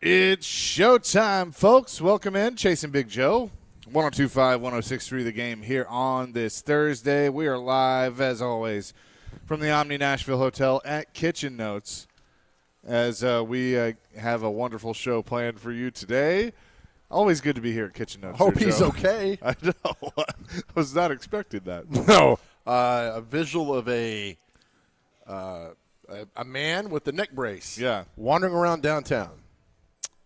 It's showtime, folks. Welcome in. Chasing Big Joe. 102.5, 106.3 The Game here on this Thursday. We are live, as always, from the Omni Nashville Hotel at Kitchen Notes as we have a wonderful show planned for you today. Always good to be here at Kitchen Notes. Hope he's okay. I know. I was not expecting that. No. A visual of a man with the neck brace. Yeah. Wandering around downtown.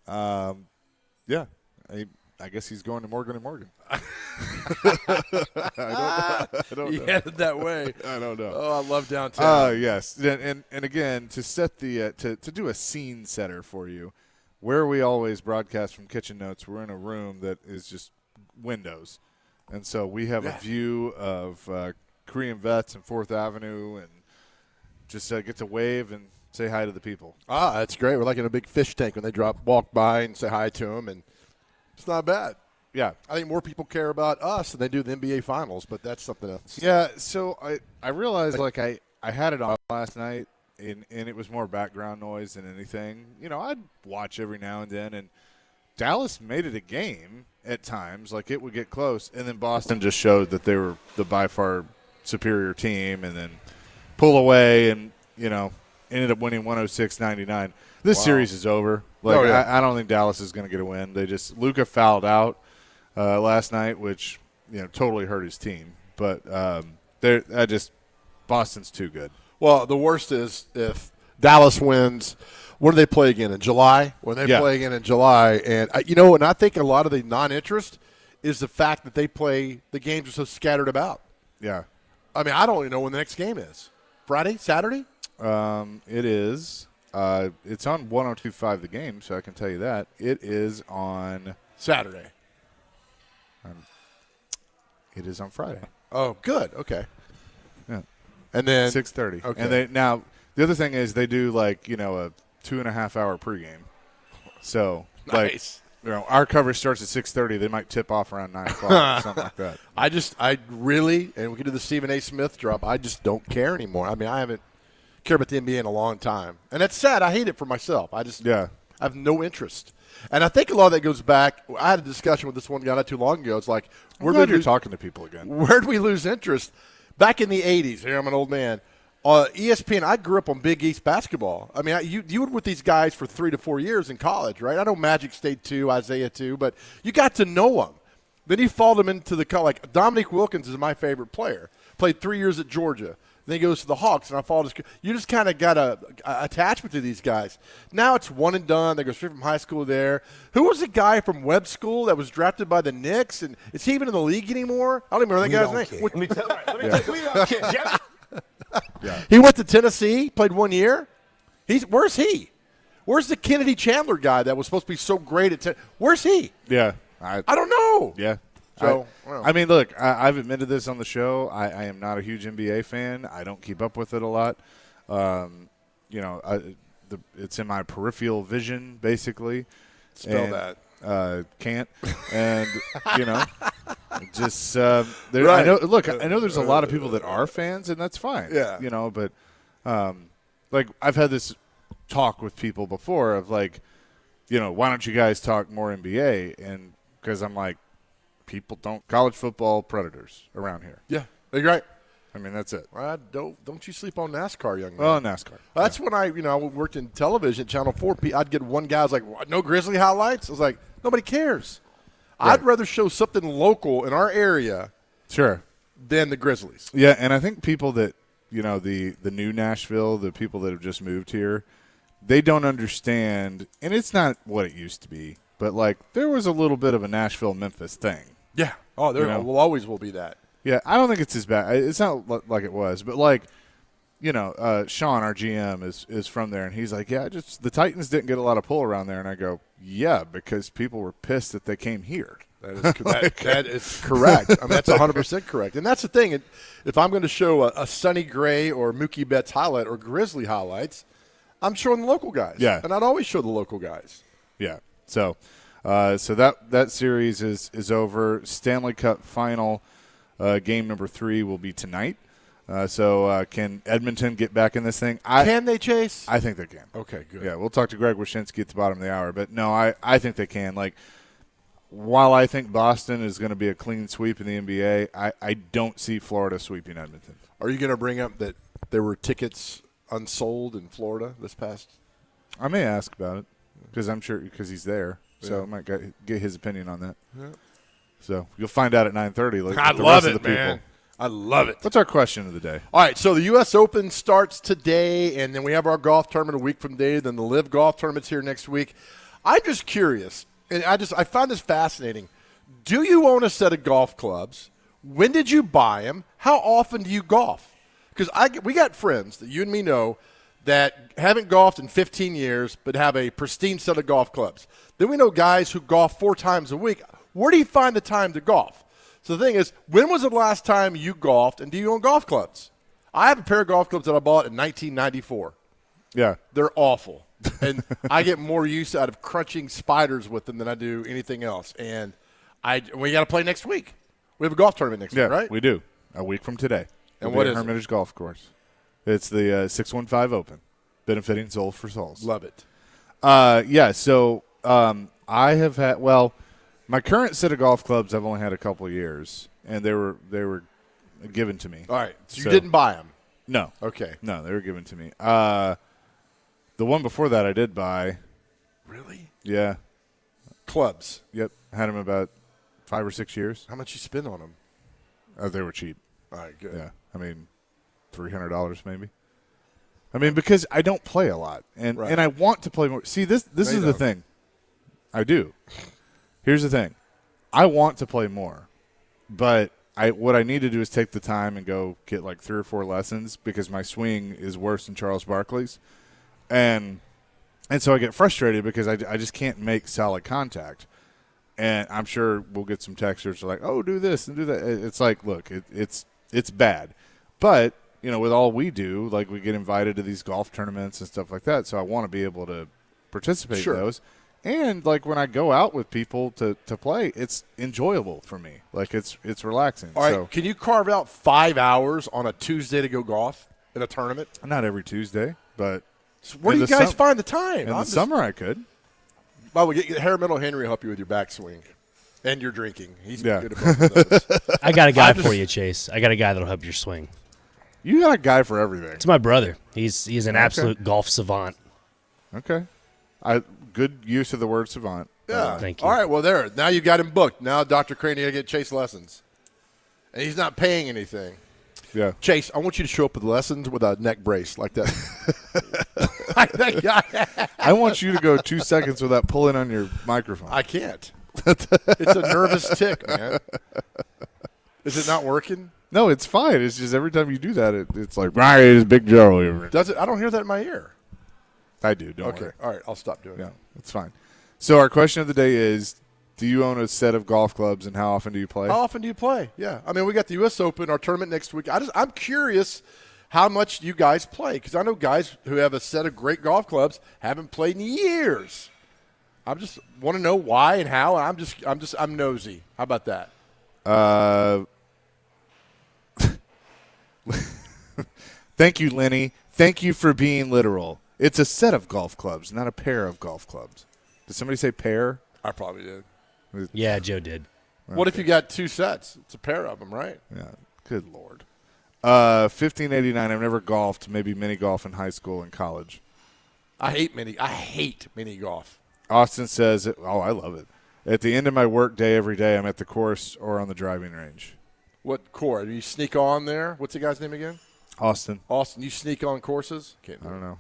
Yeah. I guess he's going to Morgan & Morgan. I don't He know. headed that way. I don't know. Oh, I love downtown. Yes. And again, to set the to do a scene setter for you, where we always broadcast from Kitchen Notes, we're in a room that is just windows. And so we have a view of Korean Vets and 4th Avenue and just get to wave and say hi to the people. That's great. We're like in a big fish tank when they walk by and say hi to them, and it's not bad. Yeah. I think more people care about us than they do the NBA Finals, but that's something else. Yeah, so I realized, I had it on last night, and it was more background noise than anything. You know, I'd watch every now and then, and Dallas made it a game at times. Like, it would get close, and then Boston just showed that they were the by far superior team and then pull away and, ended up winning 106-99. This series is over. I don't think Dallas is going to get a win. Luka fouled out last night, which totally hurt his team. But Boston's too good. Well, the worst is if Dallas wins. What do they play again in July? When they play again in July, and and I think a lot of the non-interest is the fact that they play the games are so scattered about. Yeah, I mean, I don't even know when the next game is. Friday, Saturday? It is. It's on 102.5 The Game, so I can tell you that. It is on Saturday. It is on Friday. Oh, good. Okay. Yeah. And then 6:30. Okay. And now the other thing is they do a 2.5-hour pregame. So nice. Our coverage starts at 6:30. They might tip off around 9 o'clock, something like that. I really, and we can do the Stephen A. Smith drop. I just don't care anymore. I mean, I haven't cared about the NBA in a long time, and that's sad. I hate it for myself. I have no interest. And I think a lot of that goes back. I had a discussion with this one guy not too long ago. It's like, I'm glad you're talking to people again. Where did we lose interest? Back in the 80s, here I'm an old man, ESPN, I grew up on Big East basketball. I mean, you were with these guys for 3 to 4 years in college, right? I know Magic stayed 2, Isaiah 2, but you got to know them. Then you followed them into the – like Dominique Wilkins is my favorite player. Played 3 years at Georgia. Then he goes to the Hawks, and I followed his – you just kind of got a attachment to these guys. Now it's one and done. They go straight from high school there. Who was the guy from Webb School that was drafted by the Knicks? And is he even in the league anymore? I don't even remember that guy's name. Let me tell you. Yeah. He went to Tennessee, played 1 year. Where's he? Where's the Kennedy Chandler guy that was supposed to be so great at Tennessee? Where's he? Yeah. I don't know. Yeah. So, I mean, look, I've admitted this on the show. I am not a huge NBA fan. I don't keep up with it a lot. It's in my peripheral vision, basically. Spell that. Can't. And, just right. Right. I know there's a lot of people that are fans, and that's fine. Yeah. But I've had this talk with people before of why don't you guys talk more NBA? And because I'm like, people don't college football predators around here. Yeah, you're right. I mean, that's it. Don't you sleep on NASCAR, young man. Well, NASCAR. That's when I worked in television, Channel 4. I'd get one guy who's like, what, no Grizzly highlights? I was like, nobody cares. Right. I'd rather show something local in our area Sure. than the Grizzlies. Yeah, and I think people that, the new Nashville, the people that have just moved here, they don't understand, and it's not what it used to be, but, there was a little bit of a Nashville-Memphis thing. Yeah. Oh, there always will be that. Yeah, I don't think it's as bad. It's not like it was, but Sean, our GM, is from there, and he's like, yeah, just the Titans didn't get a lot of pull around there, and I go, yeah, because people were pissed that they came here. That is correct. I mean, that's 100% correct, and that's the thing. If I'm going to show a Sonny Gray or Mookie Betts highlight or Grizzly highlights, I'm showing the local guys. Yeah, and I'd always show the local guys. Yeah. So that series is over. Stanley Cup final game number 3 will be tonight. So can Edmonton get back in this thing? Can they, Chase? I think they can. Okay, good. Yeah, we'll talk to Greg Wyshynski at the bottom of the hour. But, no, I think they can. Like, while I think Boston is going to be a clean sweep in the NBA, I don't see Florida sweeping Edmonton. Are you going to bring up that there were tickets unsold in Florida this past? I may ask about it because I'm sure because he's there. So I might get his opinion on that. Yeah. So you'll find out at 9:30. Like I the love rest it, of the man. people. I love it. What's our question of the day? All right, so the U.S. Open starts today, and then we have our golf tournament a week from today. Then the Live Golf Tournament's here next week. I'm just curious, and I find this fascinating. Do you own a set of golf clubs? When did you buy them? How often do you golf? Because we got friends that you and me know that haven't golfed in 15 years but have a pristine set of golf clubs. Then we know guys who golf 4 times a week. Where do you find the time to golf? So the thing is, when was the last time you golfed, and do you own golf clubs? I have a pair of golf clubs that I bought in 1994. Yeah. They're awful. And I get more use out of crunching spiders with them than I do anything else. And we got to play next week. We have a golf tournament next week, right? We do. A week from today. And It'll what be at is it? Hermitage Golf Course. It's the 615 Open, benefiting Souls for Souls. Love it. Yeah, so I have had my current set of golf clubs I've only had a couple of years, and they were given to me. All right, so you didn't buy them. No. Okay. No, they were given to me. The one before that I did buy. Really? Yeah. Clubs. Yep. Had them about 5 or 6 years. How much you spend on them? They were cheap. All right, good. Yeah. I mean, $300 maybe. I mean, because I don't play a lot, and I want to play more. See, this is the thing. I do. Here's the thing. I want to play more, but what I need to do is take the time and go get like 3 or 4 lessons because my swing is worse than Charles Barkley's, and so I get frustrated because I just can't make solid contact. And I'm sure we'll get some texters like, oh, do this and do that. It's like, look, it's bad, but with all we do, like we get invited to these golf tournaments and stuff like that. So I want to be able to participate in those. And like when I go out with people to play, it's enjoyable for me. Like it's relaxing. All right, can you carve out 5 hours on a Tuesday to go golf in a tournament? Not every Tuesday, but where do you guys find the time? In the summer I could. Well, Harry Middle Henry will help you with your backswing and your drinking. He's good at both of those. I got a guy for you, Chase. I got a guy that'll help your swing. You got a guy for everything. It's my brother. He's an absolute golf savant. Okay. Good use of the word savant. Yeah. Thank you. All right, well, there. Now you got him booked. Now Dr. Crane, you got to get Chase lessons. And he's not paying anything. Yeah. Chase, I want you to show up with lessons with a neck brace like that. Like that guy. I want you to go 2 seconds without pulling on your microphone. I can't. It's a nervous tick, man. Is it not working? No, it's fine. It's just every time you do that, it's like, right, it's Big Joe here. Does it? I don't hear that in my ear. I do. Don't Okay. worry. All right. I'll stop doing it. Yeah, it's fine. So our question of the day is, do you own a set of golf clubs, and how often do you play? How often do you play? Yeah. I mean, we got the U.S. Open, our tournament next week. I'm curious how much you guys play because I know guys who have a set of great golf clubs haven't played in years. I just want to know why and how, and I'm nosy. How about that? Thank you, Lenny. Thank you for being literal. It's a set of golf clubs, not a pair of golf clubs. Did somebody say pair? I probably did. Yeah, Joe did. What if you got 2 sets? It's a pair of them, right? Yeah. Good Lord. 1589. I've never golfed. Maybe mini golf in high school and college. I hate mini golf. Austin says, oh, I love it. At the end of my work day every day, I'm at the course or on the driving range. What course? Do you sneak on there? What's the guy's name again? Austin. Austin, you sneak on courses? Can't do I it. don't know.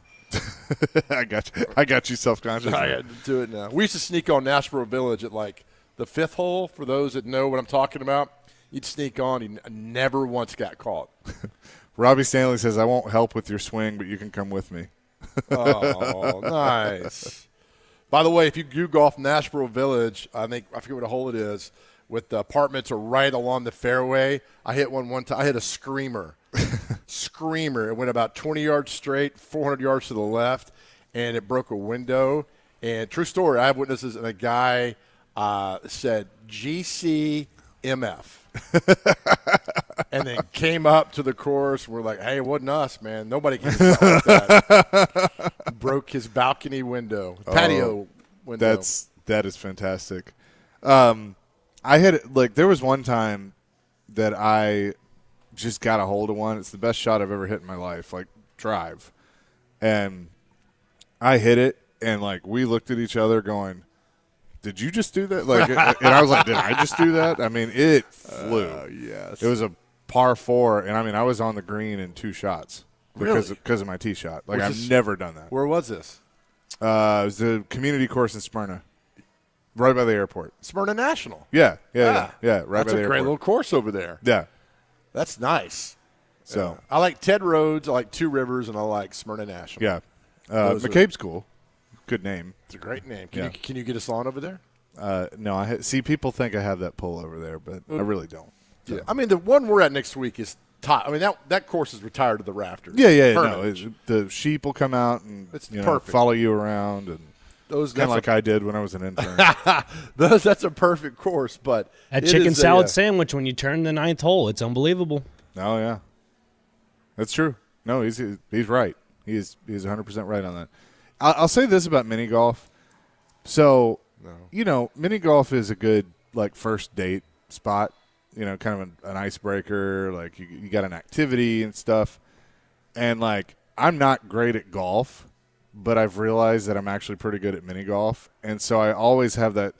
I got you self-conscious. I got to do it now. We used to sneak on Nashville Village at like the 5th hole. For those that know what I'm talking about, you'd sneak on. You never once got caught. Robbie Stanley says, I won't help with your swing, but you can come with me. Oh, nice. By the way, if you do golf Nashville Village, I forget what a hole it is, with the apartments are right along the fairway. I hit one time. I hit a screamer. Screamer. It went about 20 yards straight, 400 yards to the left, and it broke a window. And true story, I have witnesses, and a guy said GCMF. and then came up to the course. We're like, hey, it wasn't us, man. Nobody can do like that. Broke his balcony window, patio window. That is fantastic. I had there was one time that I just got a hold of one. It's the best shot I've ever hit in my life, like drive, and I hit it, and we looked at each other going, "Did you just do that?" And I was like, "Did I just do that?" I mean, it flew. Yes, it was a par 4, and I was on the green in 2 shots because of my tee shot. I've never done that. Where was this? It was the community course in Smyrna. Right by the airport. Smyrna National. Yeah. Right by the airport. That's a great little course over there. Yeah. That's nice. So I like Ted Rhodes, I like Two Rivers, and I like Smyrna National. Yeah. McCabe's cool. Good name. It's a great name. Can you get us on over there? No, see, people think I have that pull over there, but I really don't. So. Yeah. I mean, the one we're at next week is top. I mean, that course is retired to the rafters. Yeah. No, the sheep will come out and follow you around and kind of like I did when I was an intern. That's a perfect course, but that chicken salad sandwich when you turn the 9th hole, it's unbelievable. Oh yeah, that's true. No, he's right. He's 100% right on that. I'll say this about mini golf. So mini golf is a good first date spot. Kind of an icebreaker. You got an activity and stuff, and I'm not great at golf, but I've realized that I'm actually pretty good at mini golf, and so I always have that.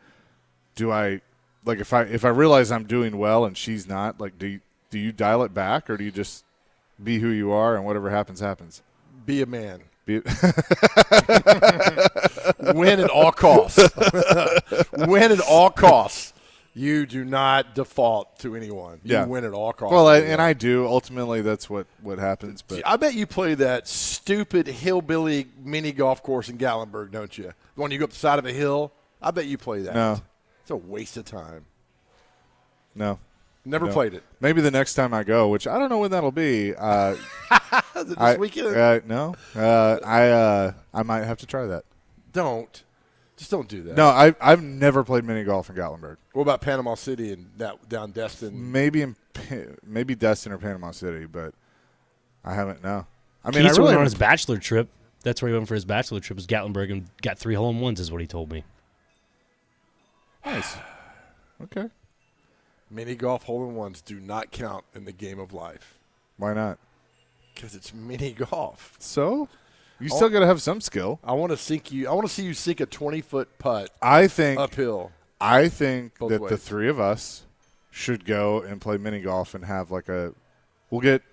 Do I if I realize I'm doing well and she's not, do you dial it back, or do you just be who you are and whatever happens happens? Be a man. Win at all costs. Win at all costs. You do not default to anyone. You win at all costs. Well, and I do. Ultimately, that's what happens. But I bet you play that stupid hillbilly mini golf course in Gatlinburg, don't you? The one you go up the side of a hill. I bet you play that. No. It's a waste of time. No. Never played it. Maybe the next time I go, which I don't know when that'll be. This weekend? No. I might have to try that. Just don't do that. No, I've never played mini golf in Gatlinburg. What about Panama City and down Destin? Maybe Destin or Panama City, but I haven't. No, I mean, Keith went on his bachelor trip. That's where he went for his bachelor trip. Was Gatlinburg and got 3 hole-in-ones, is what he told me. Nice. Okay. Mini golf hole-in-ones do not count in the game of life. Why not? Because it's mini golf. So. You still got to have some skill. I want to see you sink a 20-foot putt. Uphill. I think Both that ways. the 3 of us should go and play mini golf and have we'll get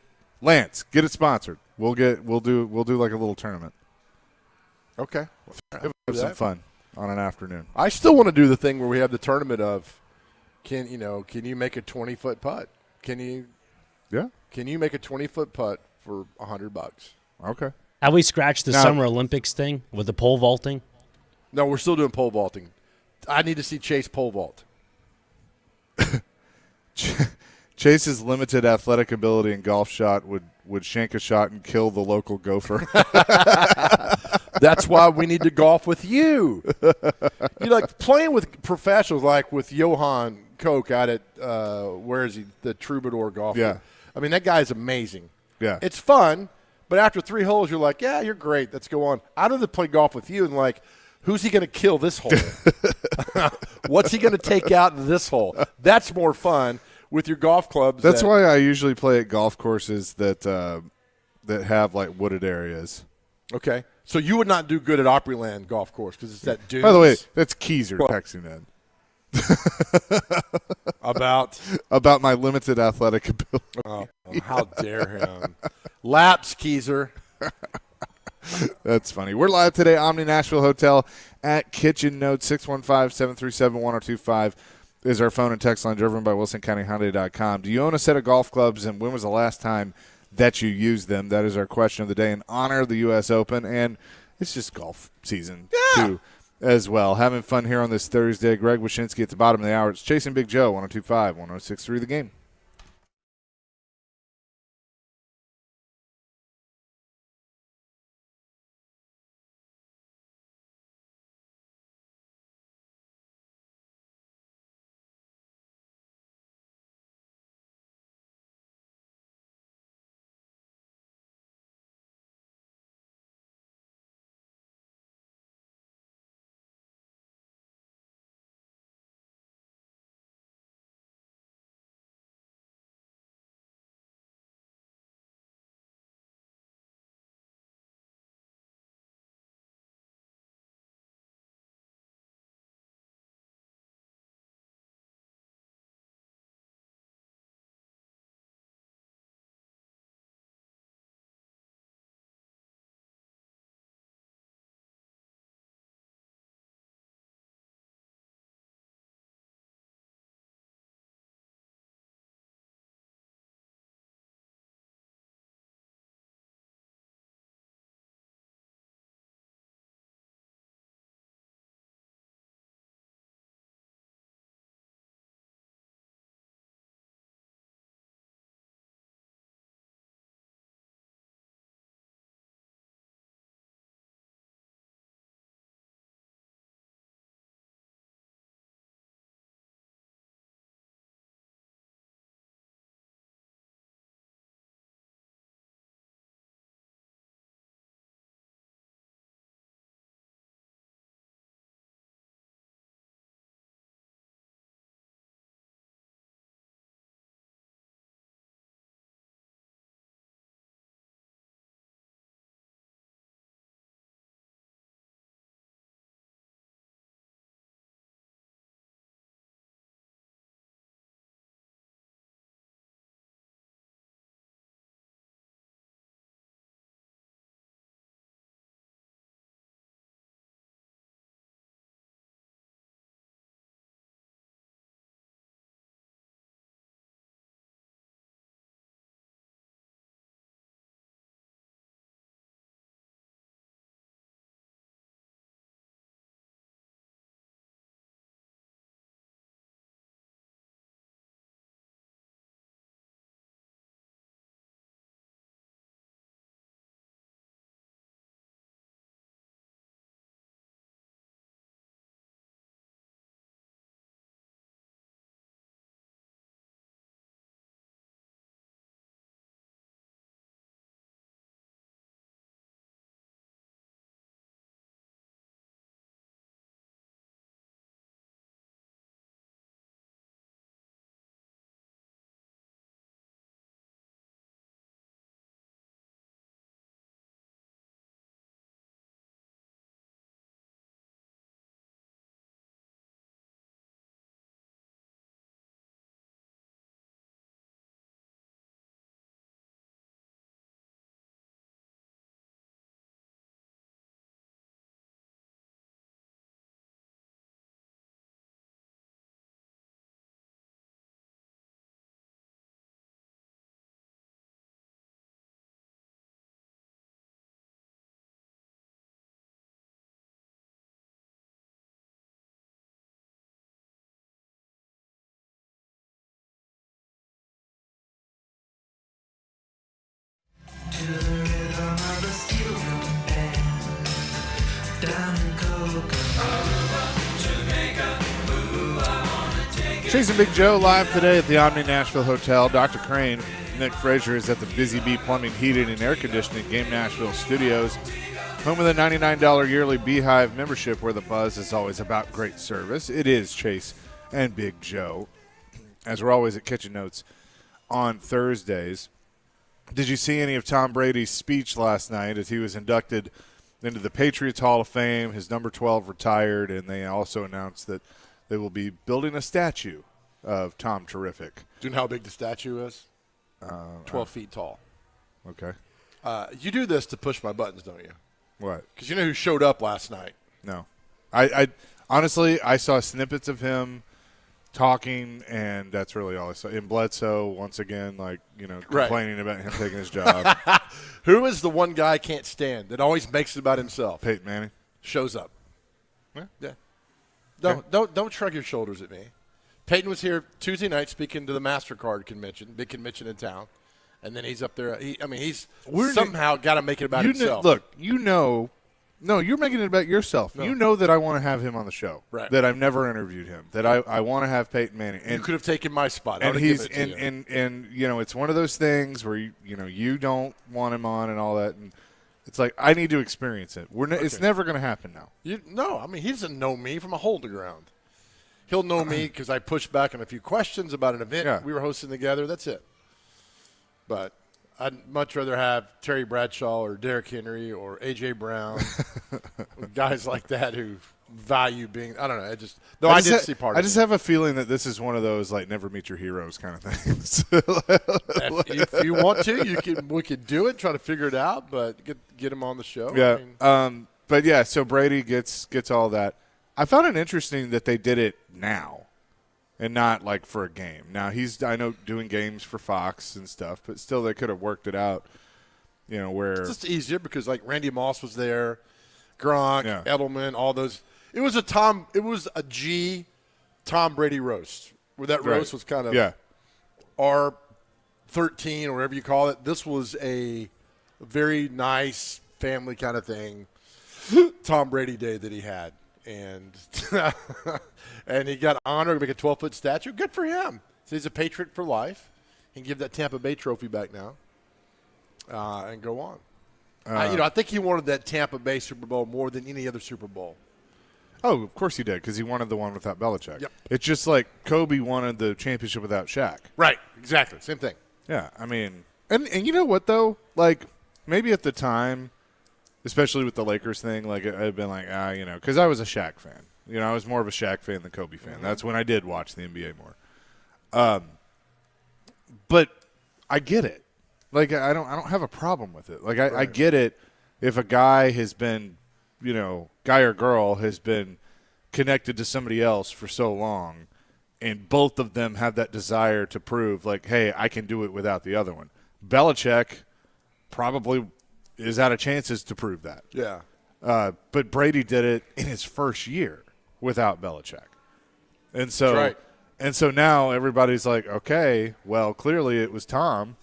Lance, get it sponsored. We'll do a little tournament. Okay. Have some fun on an afternoon. I still want to do the thing where we have the tournament of can you make a 20-foot putt? Can you make a 20-foot putt for $100? Okay. Have we scratched the Summer Olympics thing with the pole vaulting? No, we're still doing pole vaulting. I need to see Chase pole vault. Chase's limited athletic ability and golf shot would shank a shot and kill the local gopher. That's why we need to golf with you. Playing with professionals like with Johan Koch out at where is he? The Troubadour golf. Yeah. I mean, that guy's amazing. Yeah. It's fun. But after 3 holes, you're like, yeah, you're great. Let's go on. I'd rather play golf with you and who's he going to kill this hole? What's he going to take out in this hole? That's more fun with your golf clubs. That's why I usually play at golf courses that have wooded areas. Okay. So you would not do good at Opryland golf course because it's that dude. By the way, that's Keezer texting in. About my limited athletic ability. Oh, how dare him. Laps, Keezer. That's funny. We're live today, Omni Nashville Hotel at Kitchen Note. 615-737-1025 is our phone and text line, driven by WilsonCountyHyundai.com. Do you own a set of golf clubs, and when was the last time that you used them? That is our question of the day in honor of the U.S. Open, and it's just golf season, too, as well. Having fun here on this Thursday. Greg Wyshynski at the bottom of the hour. It's Chasing Big Joe, 102.5, 106.3 The Game. Chasing Big Joe live today at the Omni Nashville Hotel. Dr. Crane, Nick Frazier is at the Busy Bee Plumbing, Heating, and Air Conditioning Game Nashville Studios. Home of the $99 yearly Beehive membership where the buzz is always about great service. It is Chase and Big Joe, as we're always at Kitchen Notes on Thursdays. Did you see any of Tom Brady's speech last night as he was inducted into the Patriots Hall of Fame? His number 12 retired, and they also announced that they will be building a statue of Tom Terrific. Do you know how big the statue is? 12 feet tall. Okay. You do this to push my buttons, don't you? What? Because you know who showed up last night? No. I honestly, I saw snippets of him talking, and that's really all I saw. In Bledsoe, once again, complaining about him taking his job. Who is the one guy I can't stand that always makes it about himself? Peyton Manning. Shows up. Yeah. Don't shrug your shoulders at me. Peyton was here Tuesday night speaking to the MasterCard convention, big convention in town, and then he's up there. He's somehow got to make it about himself. No, you're making it about yourself. No. You know that I want to have him on the show. Right. That I've never interviewed him. That I want to have Peyton Manning. And you could have taken my spot. And he's and it's one of those things where you don't want him on and all that, and it's like I need to experience it. It's never going to happen now. He doesn't know me from a hole in the ground. He'll know me because I pushed back on a few questions about an event we were hosting together. That's it. But I'd much rather have Terry Bradshaw or Derrick Henry or A.J. Brown, guys like that who value being – I don't know. I did see part of it. I just have a feeling that this is one of those, never meet your heroes kind of things. If you want to, we could do it, try to figure it out, but get him on the show. Yeah. But, yeah, so Brady gets all that. I found it interesting that they did it now and not, for a game. Now, he's, I know, doing games for Fox and stuff, but still they could have worked it out, where – It's just easier because, Randy Moss was there, Gronk, Edelman, all those – It was a Tom Brady roast, where that roast was kind of R13 or whatever you call it. This was a very nice family kind of thing, Tom Brady day that he had. And and he got honored to make a 12-foot statue. Good for him. So he's a Patriot for life. He can give that Tampa Bay trophy back now and go on. I think he wanted that Tampa Bay Super Bowl more than any other Super Bowl. Oh, of course he did, because he wanted the one without Belichick. Yep. It's just like Kobe wanted the championship without Shaq. Right, exactly. Same thing. Yeah, I mean, and you know what, though? Maybe at the time, especially with the Lakers thing, I'd been because I was a Shaq fan. I was more of a Shaq fan than Kobe fan. That's when I did watch the NBA more. But I get it. I don't have a problem with it. I get it if a guy has been – guy or girl has been connected to somebody else for so long, and both of them have that desire to prove, hey, I can do it without the other one. Belichick probably is out of chances to prove that. Yeah. But Brady did it in his first year without Belichick. And so, That's right. And so now everybody's like, okay, well, clearly it was Tom.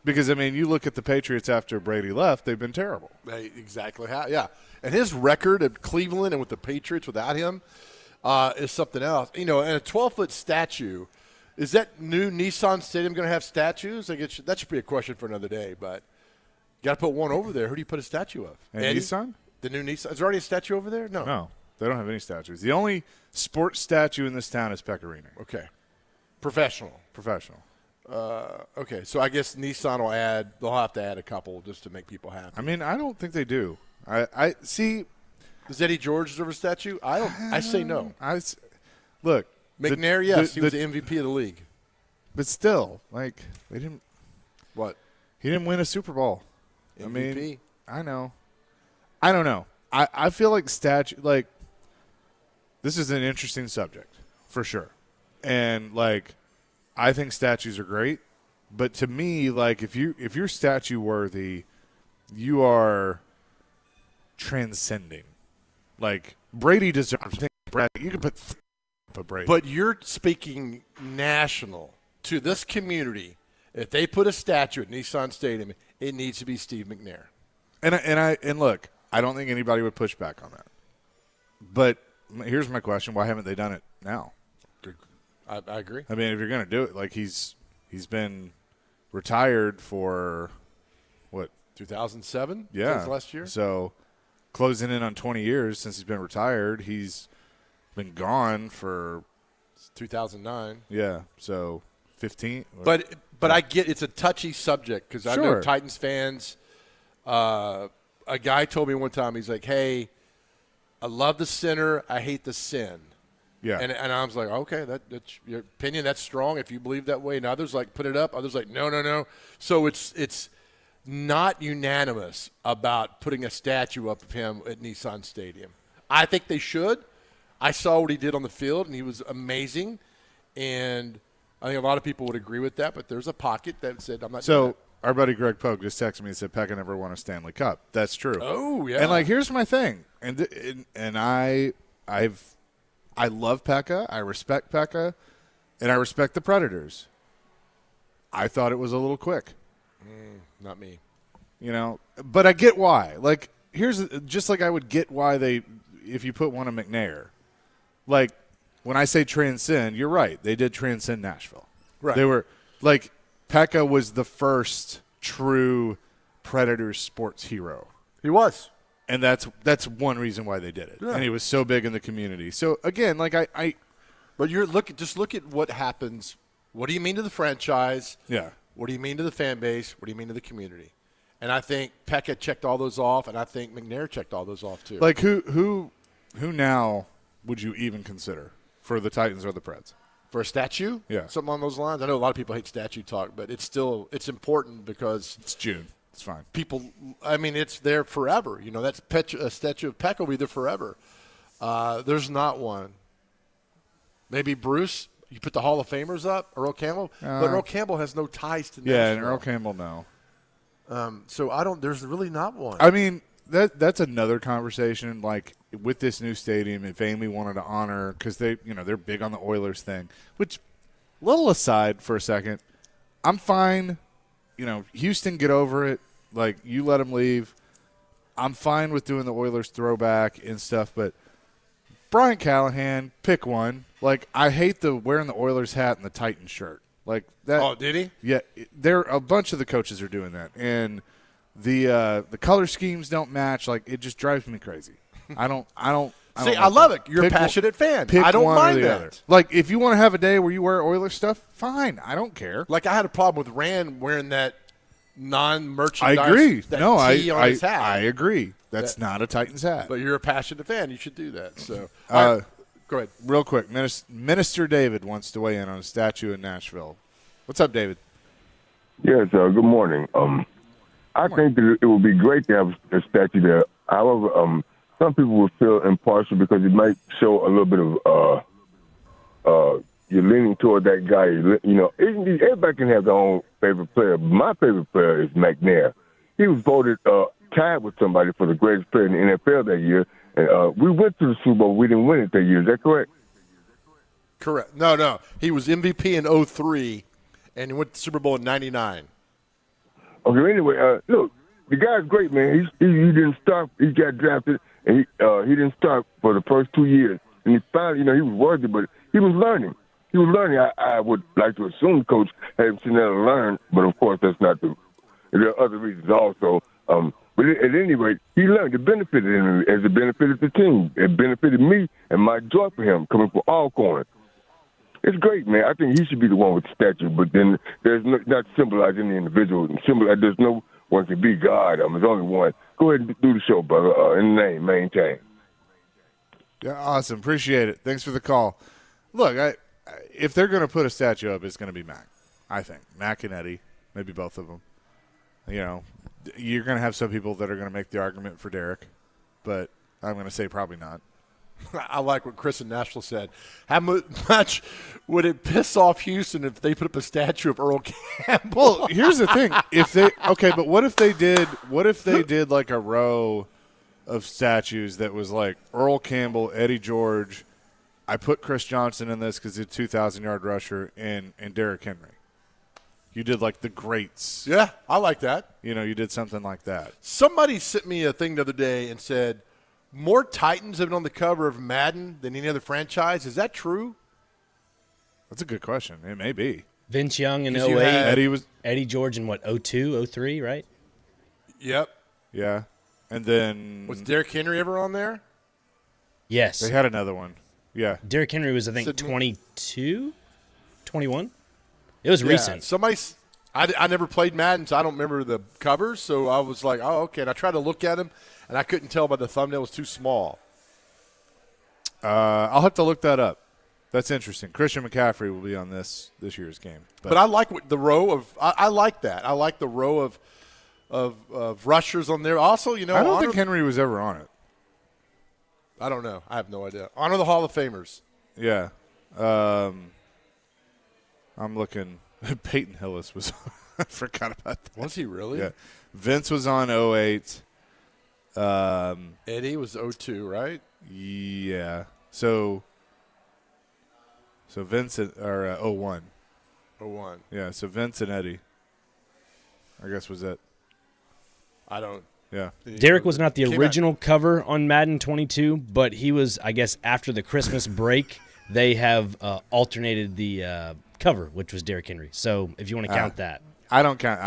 Because, you look at the Patriots after Brady left, they've been terrible. Exactly how, yeah. And his record at Cleveland and with the Patriots without him is something else. And a 12-foot statue, is that new Nissan Stadium going to have statues? That should be a question for another day, but you got to put one over there. Who do you put a statue of? And Nissan? The new Nissan. Is there already a statue over there? No. No, they don't have any statues. The only sports statue in this town is Pecorino. Okay. Professional. Okay, so I guess Nissan they'll have to add a couple just to make people happy. I don't think they do. I see. Does Eddie George deserve a statue? I say no. Look. McNair, yes, he was the MVP of the league. But still, they didn't. What? He didn't win a Super Bowl. MVP. I know. I don't know. I feel like this is an interesting subject for sure. And I think statues are great, but to me, if you're statue worthy, you are transcending. Brady deserves. You can put Brady, but you're speaking national to this community. If they put a statue at Nissan Stadium, it needs to be Steve McNair. And look, I don't think anybody would push back on that. But here's my question: why haven't they done it now? I agree. I mean, if you're going to do it, like he's been retired for what? 2007? Yeah. Since last year? So closing in on 20 years since he's been retired. He's been gone for 2009. Yeah, so 15. But I get it's a touchy subject because I know Sure. Titans fans. A guy told me one time, he's like, "Hey, I love the sinner, I hate the sin." Yeah. And I was like, "Okay, that's your opinion. That's strong if you believe that way." And others like put it up. Others like, no. So it's not unanimous about putting a statue up of him at Nissan Stadium. I think they should. I saw what he did on the field, and he was amazing. And I think a lot of people would agree with that, but there's a pocket that said, I'm not doing So that. our buddy Greg Pogue just texted me and said Pekka never won a Stanley Cup. That's true. Oh, yeah. And like, here's my thing, and I love Pekka, I respect Pekka, and I respect the Predators. I thought it was a little quick, Not me. but I get why. Like, here's just like I would get why if you put one of McNair, like when I say transcend, you're right. They did transcend Nashville. Right. They were like Pekka was the first true Predators sports hero. He was. And that's one reason why they did it. Yeah. And he was so big in the community. So again, like I But just look at what happens. What do you mean to the franchise? yeah. What do you mean to the fan base? What do you mean to the community? And I think Pekka checked all those off, and I think McNair checked all those off too. Like who now would you even consider for the Titans or the Preds? For a statue? Yeah. Something along those lines. I know a lot of people hate statue talk, but it's important because It's June. It's fine. people, I mean, it's there forever. That's a statue of Pekka will be there forever. There's not one. Maybe Bruce, you put the Hall of Famers up, Earl Campbell, but Earl Campbell has no ties to Nashville. Yeah, and Earl Campbell no. So there's really not one. I mean, that's another conversation. Like with this new stadium, if Amy wanted to honor, because they're big on the Oilers thing. Which, little aside for a second, I'm fine. Houston, get over it. Like you let them leave. I'm fine with doing the Oilers throwback and stuff, but Brian Callahan, pick one. Like I hate wearing the Oilers hat and the Titans shirt. Like that. Oh, did he? Yeah, a bunch of the coaches are doing that, and the color schemes don't match. Like it just drives me crazy. I don't. See, I love it. You're a passionate fan. I don't mind that. Other. Like if you want to have a day where you wear Oilers stuff, fine. I don't care. Like I had a problem with Rand wearing that non-merchandise. I agree. That No, T on his hat. I agree. That's not a Titans hat. But you're a passionate fan. You should do that. So, all right, go ahead. Real quick, Minister David wants to weigh in on a statue in Nashville. What's up, David? Yes, good morning. I think that it would be great to have a statue there. However, some people would feel impartial because it might show a little bit of you're leaning toward that guy. Everybody can have their own favorite player. My favorite player is McNair. He was voted tied with somebody for the greatest player in the NFL that year. And we went to the Super Bowl. We didn't win it that year. Is that correct? Correct. No. He was MVP in 2003, and he went to the Super Bowl in 99. Okay, anyway, look, the guy's great, man. He didn't start. He got drafted, and he didn't start for the first 2 years. And he finally, he was worthy, but he was learning. I would like to assume the coach had him sitting there to learn, but of course that's not the. There are other reasons also. But at any rate, he learned. It benefited him as it benefited the team. It benefited me and my joy for him coming from Alcorn. It's great, man. I think he should be the one with the statue, but then there's not symbolizing the individual. There's no one can be God. There's only one. Go ahead and do the show, brother. In the name, maintain. Yeah, awesome. Appreciate it. Thanks for the call. Look, if they're going to put a statue up, it's going to be Mac. I think Mac and Eddie, maybe both of them. You're going to have some people that are going to make the argument for Derek, but I'm going to say probably not. I like what Chris in Nashville said. How much would it piss off Houston if they put up a statue of Earl Campbell? Well, here's the thing. But what if they did like a row of statues that was like Earl Campbell, Eddie George, I put Chris Johnson in this because he's a 2,000-yard rusher, and Derrick Henry. You did like the greats. Yeah, I like that. You did something like that. Somebody sent me a thing the other day and said, more Titans have been on the cover of Madden than any other franchise. Is that true? That's a good question. It may be. Vince Young in 'Cause you 08. had- Eddie was, Eddie George in what, 02, 03, right? Yep. yeah. And then Was Derrick Henry ever on there? Yes. they had another one. Yeah. Derrick Henry was, I think, Sydney. 22, 21. It was Yeah, recent. I never played Madden, so I don't remember the covers. So I was like, oh, okay. And I tried to look at him, and I couldn't tell by the thumbnail. It was too small. I'll have to look that up. That's interesting. Christian McCaffrey will be on this year's game. But I like the row of I like that. I like the row of rushers on there. Also, I don't think Henry was ever on it. I don't know. I have no idea. Honor the Hall of Famers. Yeah. I'm looking. Peyton Hillis was I forgot about that. Was he really? Yeah. Vince was on 08. Eddie was 02, right? Yeah. So Vince or 01. 01. Yeah, so Vince and Eddie. I guess was it. I don't. Yeah. Derek was not the Came out- original cover on Madden 22, but he was, I guess, after the Christmas break, they have alternated the cover, which was Derrick Henry. So if you want to count that. I don't count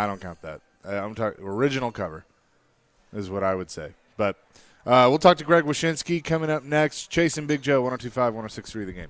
that. I'm talking original cover is what I would say. But we'll talk to Greg Wyshynski coming up next. Chasing Big Joe, 102.5, 106.3 The Game.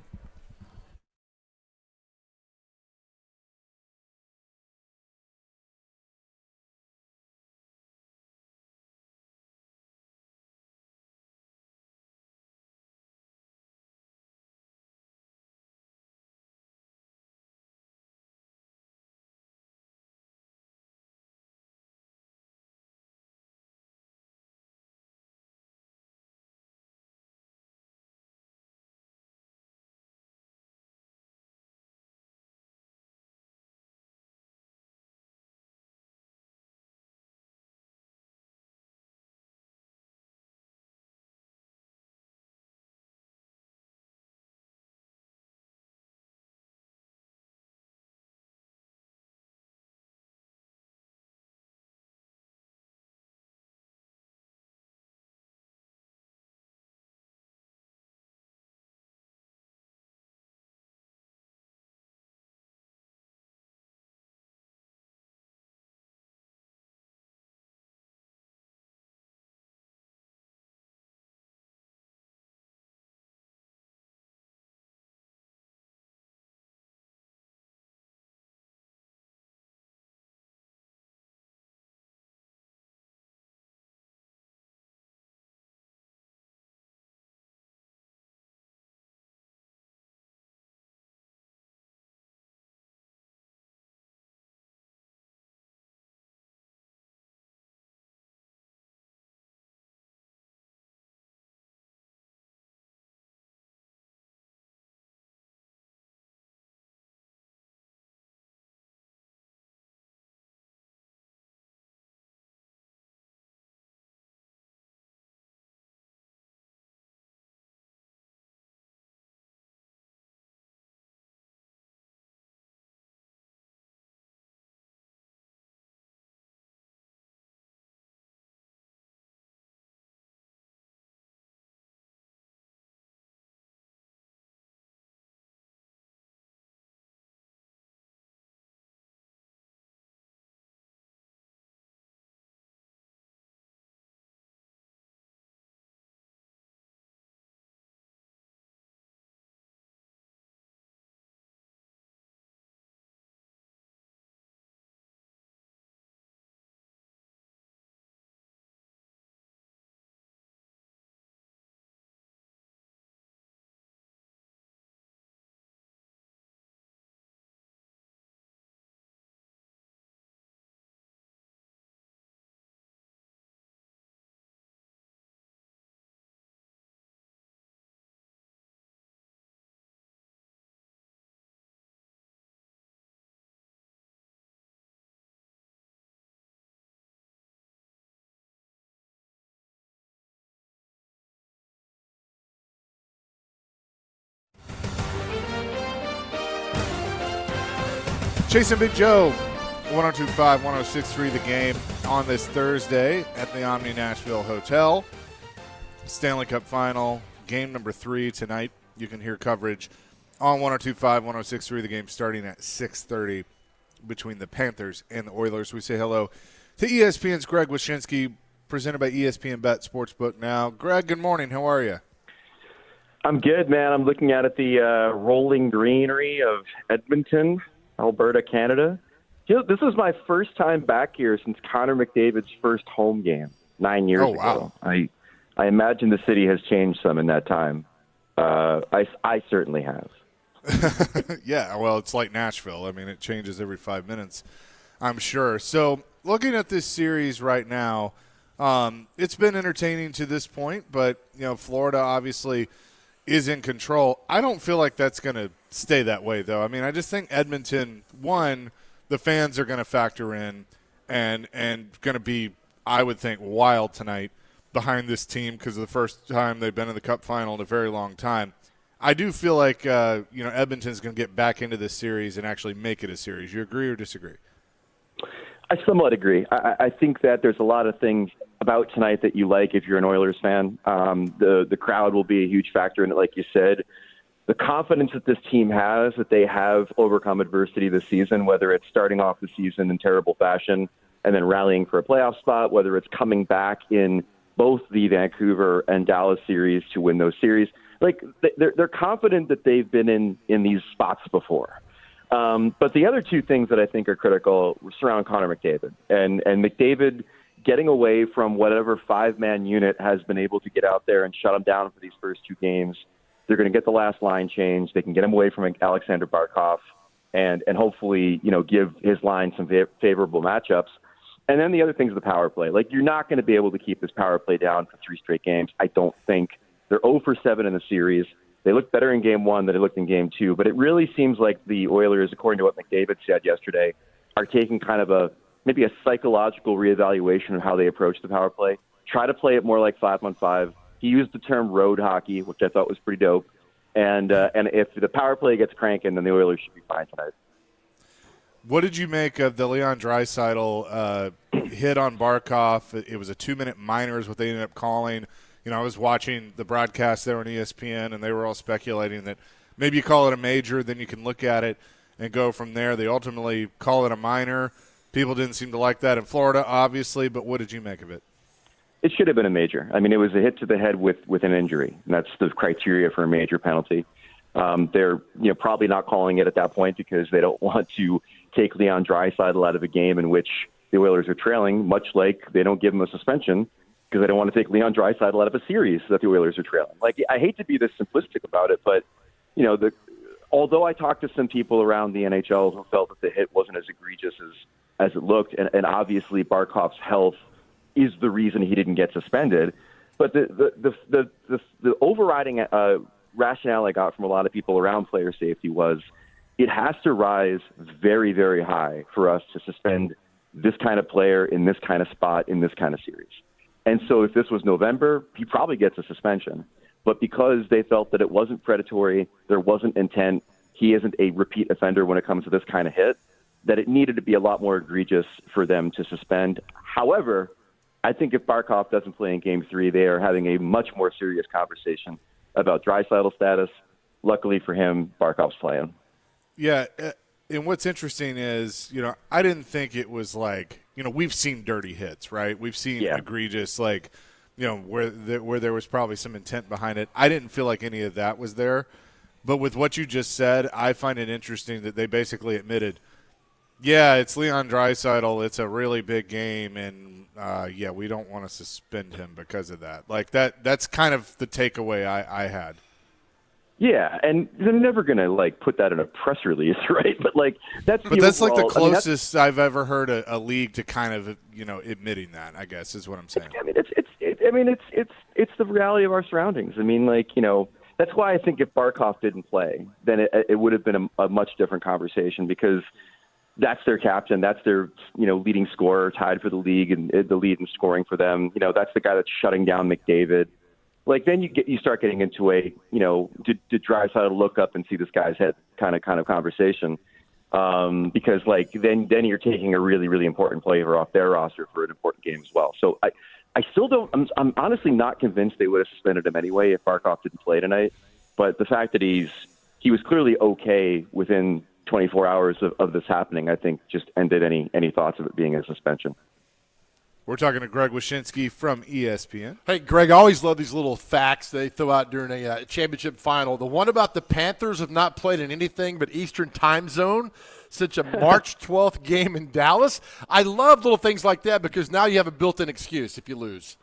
Chasing Big Joe, 102.5, 106.3 The Game on this Thursday at the Omni Nashville Hotel. Stanley Cup Final, game number 3 tonight. You can hear coverage on 102.5, 106.3. The game starting at 6:30 between the Panthers and the Oilers. We say hello to ESPN's Greg Wyshynski, presented by ESPN Bet Sportsbook Now. Greg, good morning. How are you? I'm good, man. I'm looking out at the rolling greenery of Edmonton, Alberta, Canada. You know, this is my first time back here since Connor McDavid's first home game 9 years ago. I imagine the city has changed some in that time. I certainly have. Yeah, well, it's like Nashville. I mean, it changes every 5 minutes, I'm sure. So looking at this series right now, it's been entertaining to this point, but, you know, Florida obviously is in control. I don't feel like that's going to stay that way, though. I mean, I just think Edmonton, one, the fans are going to factor in and going to be, I would think, wild tonight behind this team because of the first time they've been in the Cup final in a very long time. I do feel like, Edmonton's going to get back into this series and actually make it a series. You agree or disagree? I somewhat agree. I think that there's a lot of things about tonight that you like if you're an Oilers fan. The crowd will be a huge factor in it, like you said. The confidence that this team has, that they have overcome adversity this season, whether it's starting off the season in terrible fashion and then rallying for a playoff spot, whether it's coming back in both the Vancouver and Dallas series to win those series. Like, they're confident that they've been in these spots before. But the other two things that I think are critical surround Connor McDavid. And McDavid getting away from whatever five-man unit has been able to get out there and shut him down for these first two games. They're going to get the last line changed. They can get him away from Alexander Barkov and hopefully, give his line some favorable matchups. And then the other things are the power play. Like, you're not going to be able to keep this power play down for three straight games, I don't think. They're 0 for 7 in the series. They looked better in game one than they looked in game two. But it really seems like the Oilers, according to what McDavid said yesterday, are taking kind of maybe a psychological reevaluation of how they approach the power play. Try to play it more like 5-on-5. He used the term road hockey, which I thought was pretty dope. And if the power play gets cranking, then the Oilers should be fine tonight. What did you make of the Leon Draisaitl hit on Barkov? It was a 2-minute minor is what they ended up calling. I was watching the broadcast there on ESPN, and they were all speculating that maybe you call it a major, then you can look at it and go from there. They ultimately call it a minor. People didn't seem to like that in Florida, obviously, but what did you make of it? It should have been a major. I mean, it was a hit to the head with an injury, and that's the criteria for a major penalty. They're probably not calling it at that point because they don't want to take Leon Draisaitl out of a game in which the Oilers are trailing, much like they don't give him a suspension because they don't want to take Leon Draisaitl out of a series that the Oilers are trailing. Like, I hate to be this simplistic about it, but although I talked to some people around the NHL who felt that the hit wasn't as egregious as it looked, and obviously Barkov's health is the reason he didn't get suspended, but the overriding rationale I got from a lot of people around player safety was it has to rise very, very high for us to suspend this kind of player in this kind of spot in this kind of series. And so if this was November, he probably gets a suspension. But because they felt that it wasn't predatory, there wasn't intent, he isn't a repeat offender when it comes to this kind of hit, that it needed to be a lot more egregious for them to suspend. However, I think if Barkov doesn't play in Game 3, they are having a much more serious conversation about Draisaitl status. Luckily for him, Barkov's playing. Yeah, and what's interesting is, I didn't think it was like, we've seen dirty hits, right? We've seen egregious, like, where there was probably some intent behind it. I didn't feel like any of that was there. But with what you just said, I find it interesting that they basically admitted, yeah, it's Leon Draisaitl. It's a really big game, and, we don't want to suspend him because of that. Like, that's kind of the takeaway I had. Yeah, and they're never going to, put that in a press release, right? But, that's like the closest I've ever heard a league to kind of, admitting that, I guess, is what I'm saying. It's the reality of our surroundings. I mean, that's why I think if Barkov didn't play, then it would have been a much different conversation because that's their captain. That's their, leading scorer, tied for the league and the lead in scoring for them. That's the guy that's shutting down McDavid. Then you start getting into a, did Draisaitl look up and see this guy's head kind of conversation. Because then you're taking a really, really important player off their roster for an important game as well. So I still I'm honestly not convinced they would have suspended him anyway if Barkov didn't play tonight. But the fact that he's he was clearly okay within 24 hours of this happening. I think just ended any thoughts of it being a suspension. We're talking to Greg Wyshynski from ESPN. Hey, Greg, I always love these little facts they throw out during a championship final. The one about the Panthers have not played in anything but Eastern time zone since a March 12th game in Dallas. I love little things like that because now you have a built-in excuse if you lose.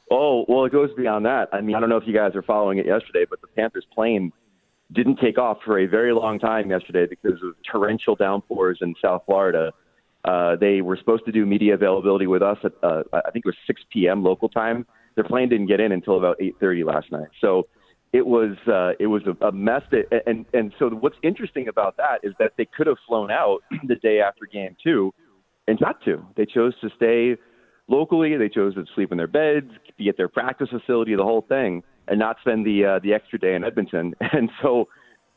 Oh, well, it goes beyond that. I mean, I don't know if you guys are following it yesterday, but the Panthers plane didn't take off for a very long time yesterday because of torrential downpours in South Florida. They were supposed to do media availability with us at, I think it was 6 p.m. local time. Their plane didn't get in until about 8:30 last night. So it was a mess. And so what's interesting about that is that they could have flown out the day after game 2 and not to. They chose to stay locally. They chose to sleep in their beds, be at their practice facility, the whole thing, and not spend the extra day in Edmonton. And so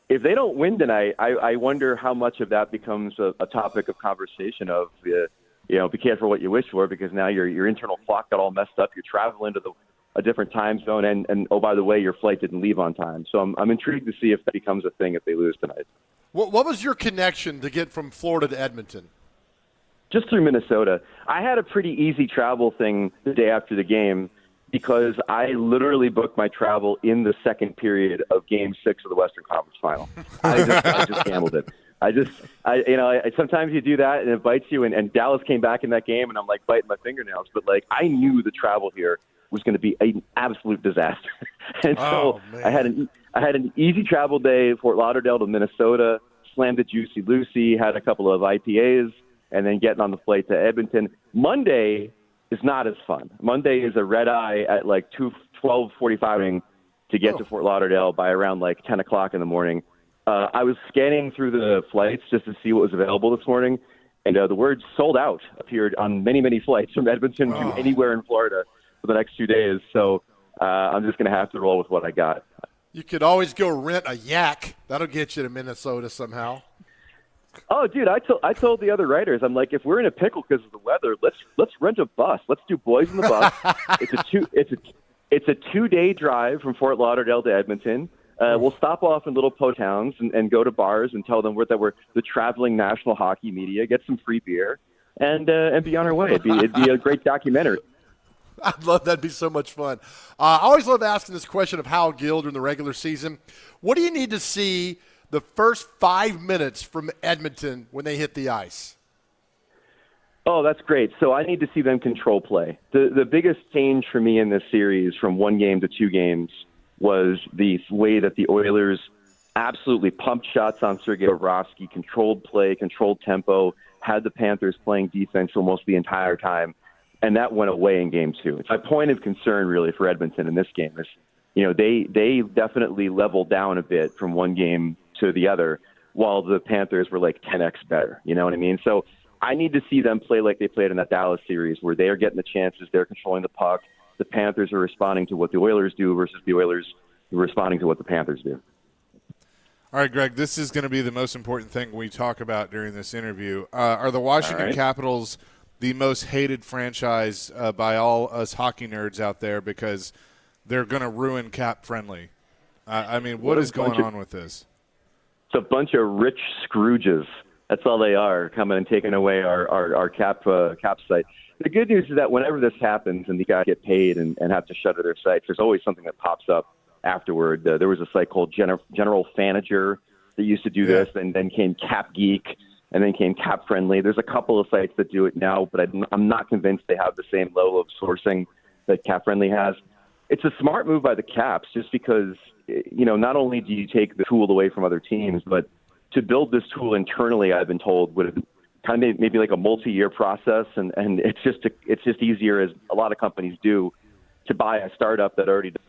if they don't win tonight, I wonder how much of that becomes a topic of conversation of, be careful what you wish for, because now your internal clock got all messed up. You're traveling to a different time zone, and oh, by the way, your flight didn't leave on time. So I'm intrigued to see if that becomes a thing if they lose tonight. What was your connection to get from Florida to Edmonton? Just through Minnesota. I had a pretty easy travel thing the day after the game because I literally booked my travel in the second period of Game 6 of the Western Conference Final. I just gambled it. Sometimes you do that and it bites you. And Dallas came back in that game, and I'm like biting my fingernails. But I knew the travel here was going to be an absolute disaster. And so I had an easy travel day, Fort Lauderdale to Minnesota, slammed a Juicy Lucy, had a couple of IPAs, and then getting on the flight to Edmonton. Monday is not as fun. Monday is a red eye at 12:45 to get to Fort Lauderdale by around 10 o'clock in the morning. I was scanning through the flights just to see what was available this morning, and the word sold out appeared on many, many flights from Edmonton to anywhere in Florida for the next 2 days. So I'm just going to have to roll with what I got. You could always go rent a yak. That'll get you to Minnesota somehow. Oh, dude, I told the other writers, I'm like, if we're in a pickle because of the weather, let's rent a bus. Let's do Boys in the Bus. It's a 2-day drive from Fort Lauderdale to Edmonton. We'll stop off in little po towns and go to bars and tell them that we're the traveling national hockey media, get some free beer, and be on our way. It'd be a great documentary. I'd love that'd be so much fun. I always love asking this question of Hal Gill during the regular season. What do you need to see the first 5 minutes from Edmonton when they hit the ice? Oh, that's great. So I need to see them control play. The biggest change for me in this series from 1 game to 2 games was the way that the Oilers absolutely pumped shots on Sergei Bobrovsky, controlled play, controlled tempo, had the Panthers playing defense almost the entire time, and that went away in game 2. It's my point of concern really for Edmonton in this game is, they definitely leveled down a bit from 1 game to the other, while the Panthers were 10x better. You know what I mean? So I need to see them play like they played in that Dallas series, where they are getting the chances, they're controlling the puck. The Panthers are responding to what the Oilers do versus the Oilers responding to what the Panthers do. All right, Greg, this is going to be the most important thing we talk about during this interview. Are the Washington Capitals the most hated franchise by all us hockey nerds out there because they're going to ruin cap friendly? I mean, what is going on with this? It's a bunch of rich Scrooges. That's all they are, coming and taking away our cap site. The good news is that whenever this happens and the guys get paid and have to shutter their sites, there's always something that pops up afterward. There was a site called General Fanager that used to do this, and then came Cap Geek, and then came Cap Friendly. There's a couple of sites that do it now, but I'm not convinced they have the same level of sourcing that Cap Friendly has. It's a smart move by the Caps just because, not only do you take the tool away from other teams, but to build this tool internally, I've been told, would have kind of maybe a multi-year process, and it's just easier, as a lot of companies do, to buy a startup that already does.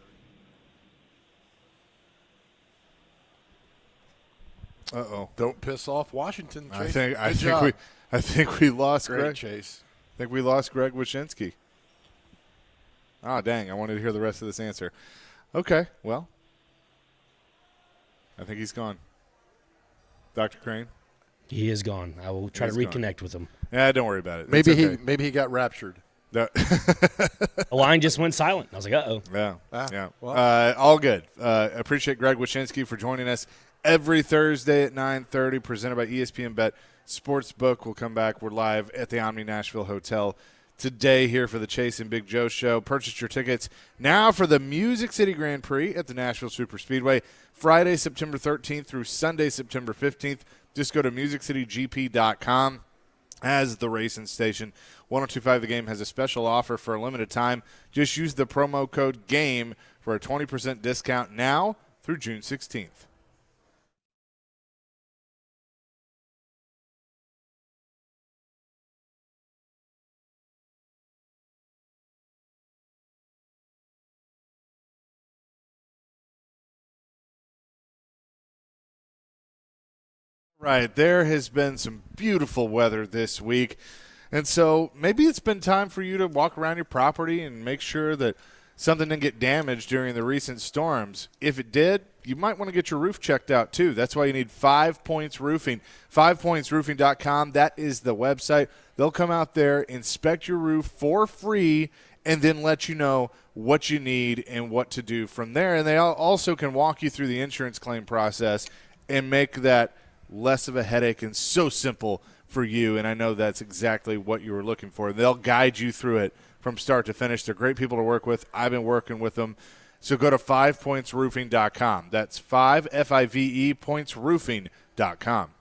Uh-oh. Don't piss off Washington, Chase. I think we lost Great, Greg. Chase. I think we lost Greg Wyshynski. Ah, dang, I wanted to hear the rest of this answer. Okay, well, I think he's gone. Dr. Crane? He is gone. I will try to reconnect with him. Yeah, don't worry about it. Maybe he got raptured. The line just went silent. I was like, uh-oh. Yeah. All good. Appreciate Greg Wyshynski for joining us. every Thursday at 9:30, presented by ESPN Bet Sportsbook. We'll come back. We're live at the Omni Nashville Hotel today here for the Chase and Big Joe show. Purchase your tickets now for the Music City Grand Prix at the Nashville Superspeedway, Friday, September 13th through Sunday, September 15th. Just go to musiccitygp.com as the racing station. 102.5 The Game has a special offer for a limited time. Just use the promo code GAME for a 20% discount now through June 16th. Right, there has been some beautiful weather this week, and so maybe it's been time for you to walk around your property and make sure that something didn't get damaged during the recent storms. If it did, you might want to get your roof checked out too. That's why you need 5 Points Roofing. 5pointsroofing.com, that is the website. They'll come out there, inspect your roof for free, and then let you know what you need and what to do from there. And they also can walk you through the insurance claim process and make that less of a headache and so simple for you, and I know that's exactly what you were looking for. They'll guide you through it from start to finish. They're great people to work with. I've been working with them. So go to 5pointsroofing.com. That's 5, F-I-V-E, pointsroofing.com.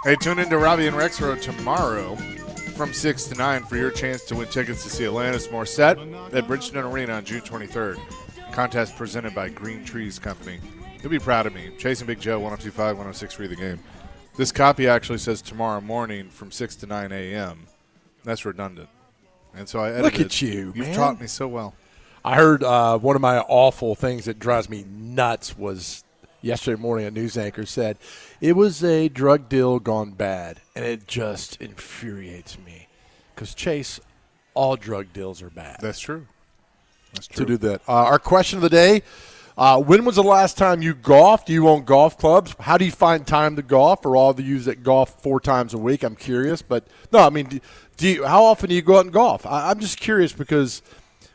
Hey, tune into Robbie and Rexroad tomorrow from 6 to 9 for your chance to win tickets to see Alanis Morissette at Bridgestone Arena on June 23rd. Contest presented by Green Trees Company. You'll be proud of me. Chasing Big Joe, 102.5, 106.3 The Game. This copy actually says tomorrow morning from 6 to 9 a.m. That's redundant. And so I edited. Look at you, You've man. taught me so well. I heard one of my awful things that drives me nuts was yesterday morning a news anchor said it was a drug deal gone bad, and it just infuriates me because, Chase, all drug deals are bad. That's true. That's To true. do that. Our question of the day, when was the last time you golfed? Do you own golf clubs? How do you find time to golf? For all of you that golf 4 times a week, I'm curious. But, no, I mean, how often do you go out and golf? I'm just curious because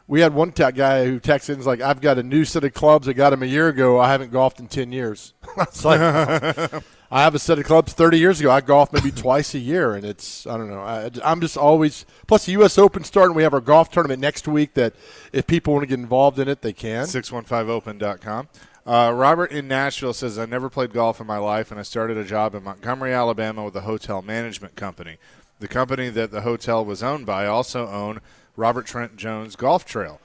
we had one guy who texted in, was like, I've got a new set of clubs. I got them a year ago. I haven't golfed in 10 years. It's like, I have a set of clubs 30 years ago. I golf maybe twice a year, and it's, I don't know. I'm just always – plus the U.S. Open starting. We have our golf tournament next week that if people want to get involved in it, they can. 615open.com. Robert in Nashville says, I never played golf in my life, and I started a job in Montgomery, Alabama with a hotel management company. The company that the hotel was owned by also owned Robert Trent Jones Golf Trail.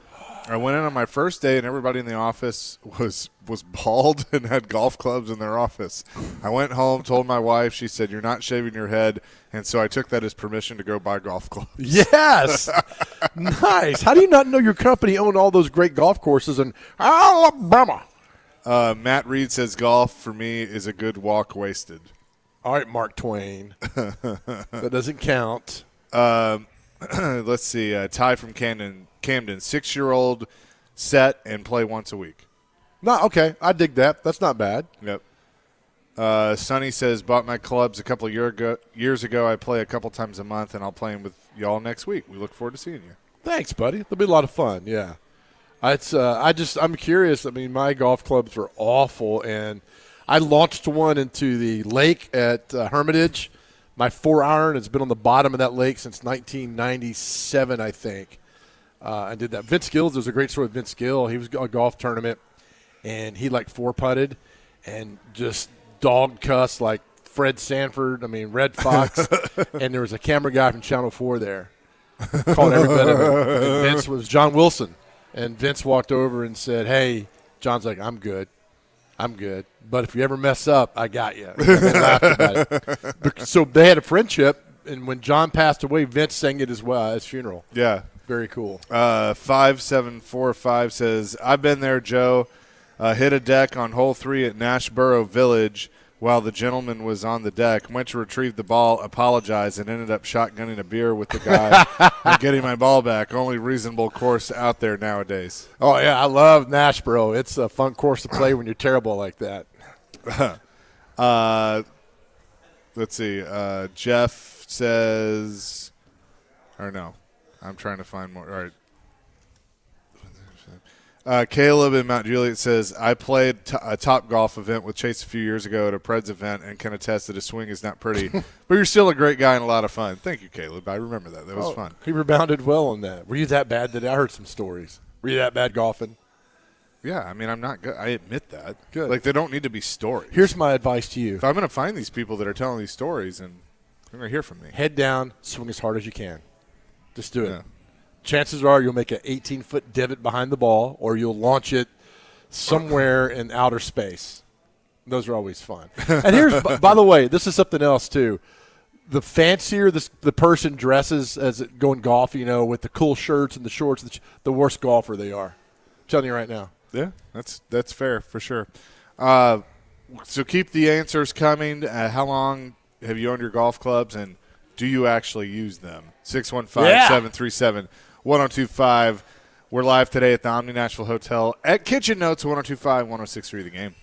I went in on my first day, and everybody in the office was bald and had golf clubs in their office. I went home, told my wife. She said, you're not shaving your head, and so I took that as permission to go buy golf clubs. Yes. Nice. How do you not know your company owned all those great golf courses in Alabama? Matt Reed says, golf for me is a good walk wasted. All right, Mark Twain. That doesn't count. Let's see. Ty from Camden, 6-year-old set and play once a week. No, okay. I dig that. That's not bad. Yep. Sonny says, bought my clubs a couple of years ago. I play a couple times a month, and I'll play them with y'all next week. We look forward to seeing you. Thanks, buddy. It'll be a lot of fun. Yeah. I'm curious. I mean, my golf clubs are awful, and I launched one into the lake at Hermitage. My 4-iron has been on the bottom of that lake since 1997, I think. I did that. Vince Gill, there's a great story with Vince Gill. He was at a golf tournament, and he, 4-putted and just dog cussed like Fred Sanford, Red Fox, and there was a camera guy from Channel 4 there. Called every bit of it. And Vince was John Wilson. And Vince walked over and said, hey, John's like, I'm good. But if you ever mess up, I got you. And they laughed about it. So they had a friendship, and when John passed away, Vince sang it as well at his funeral. Yeah. Very cool. 5745 says, I've been there, Joe. Hit a deck on hole 3 at Nashboro Village while the gentleman was on the deck. Went to retrieve the ball, apologized, and ended up shotgunning a beer with the guy and getting my ball back. Only reasonable course out there nowadays. Oh, yeah, I love Nashboro. It's a fun course to play when you're terrible like that. Let's see. Jeff says, or no, I'm trying to find more. All right. Caleb in Mount Juliet says, I played a Top Golf event with Chase a few years ago at a Preds event and can attest that his swing is not pretty, but you're still a great guy and a lot of fun. Thank you, Caleb. I remember that. That was fun. He rebounded well on that. Were you that bad today? I heard some stories. Were you that bad golfing? Yeah, I'm not good. I admit that. Good. They don't need to be stories. Here's my advice to you. If I'm going to find these people that are telling these stories, and they're going to hear from me. Head down, swing as hard as you can. Just do it. Yeah. Chances are you'll make an 18-foot divot behind the ball, or you'll launch it somewhere in outer space. Those are always fun. And here's, by the way, this is something else too. The fancier the person dresses as it going golf, with the cool shirts and the shorts, the worse golfer they are. I'm telling you right now. Yeah, that's fair for sure. So keep the answers coming. How long have you owned your golf clubs, and do you actually use them? 615-737-1025. We're live today at the Omni Nashville Hotel at Kitchen Notes, 1025, 1063 The Game.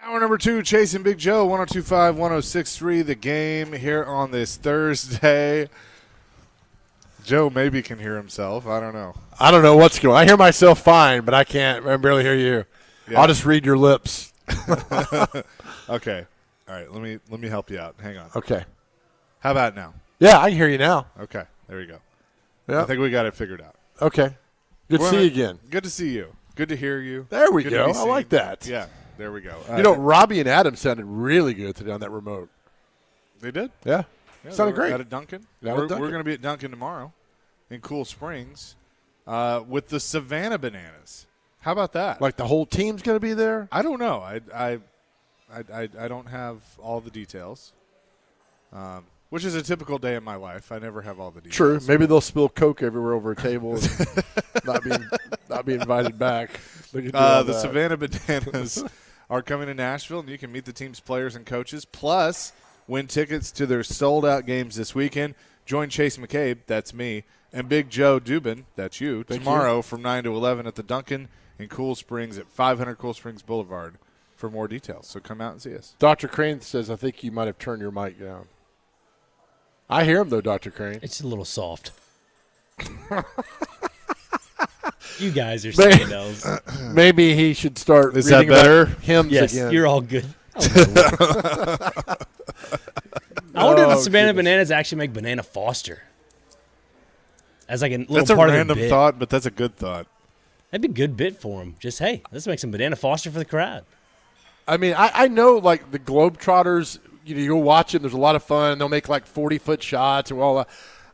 Hour number 2, Chasing Big Joe, 102.5, 106.3, the game here on this Thursday. Joe maybe can hear himself. I don't know. I don't know what's going on. I hear myself fine, but I barely hear you. Yeah. I'll just read your lips. Okay. All right, let me help you out. Hang on. Okay. How about now? Yeah, I can hear you now. Okay, there we go. Yeah. I think we got it figured out. Okay. Good to see you again. Good to see you. Good to hear you. There we Good to go. be I seen. like that. Yeah, there we go. Robbie and Adam sounded really good today on that remote. They did? Yeah. Yeah, Sounded they were great. At a Duncan. Down at We're Duncan. going to be at Duncan tomorrow in Cool Springs with the Savannah Bananas. How about that? Like the whole team's going to be there? I don't know. I don't have all the details, which is a typical day in my life. I never have all the details. True. Maybe they'll spill Coke everywhere over a table and not be invited back. They can do all The that. Savannah Bananas are coming to Nashville, and you can meet the team's players and coaches, plus win tickets to their sold-out games this weekend. Join Chase McCabe, that's me, and Big Joe Dubin, that's you, tomorrow from 9 to 11 at the Duncan in Cool Springs at 500 Cool Springs Boulevard for more details. So come out and see us. Dr. Crane says, I think you might have turned your mic down. I hear him, though, Dr. Crane. It's a little soft. You guys are saying those. Maybe he should start Is that reading about better? hymns Yes, again. you're all good. I wonder if the Savannah Bananas actually make Banana Foster as like a little That's a part of random the bit. thought, but that's a good thought. That'd be a good bit for them. Just, hey, let's make some Banana Foster for the crowd. I mean, I know, like, the Globetrotters, you go watch them, there's a lot of fun. They'll make, like, 40-foot shots and all that.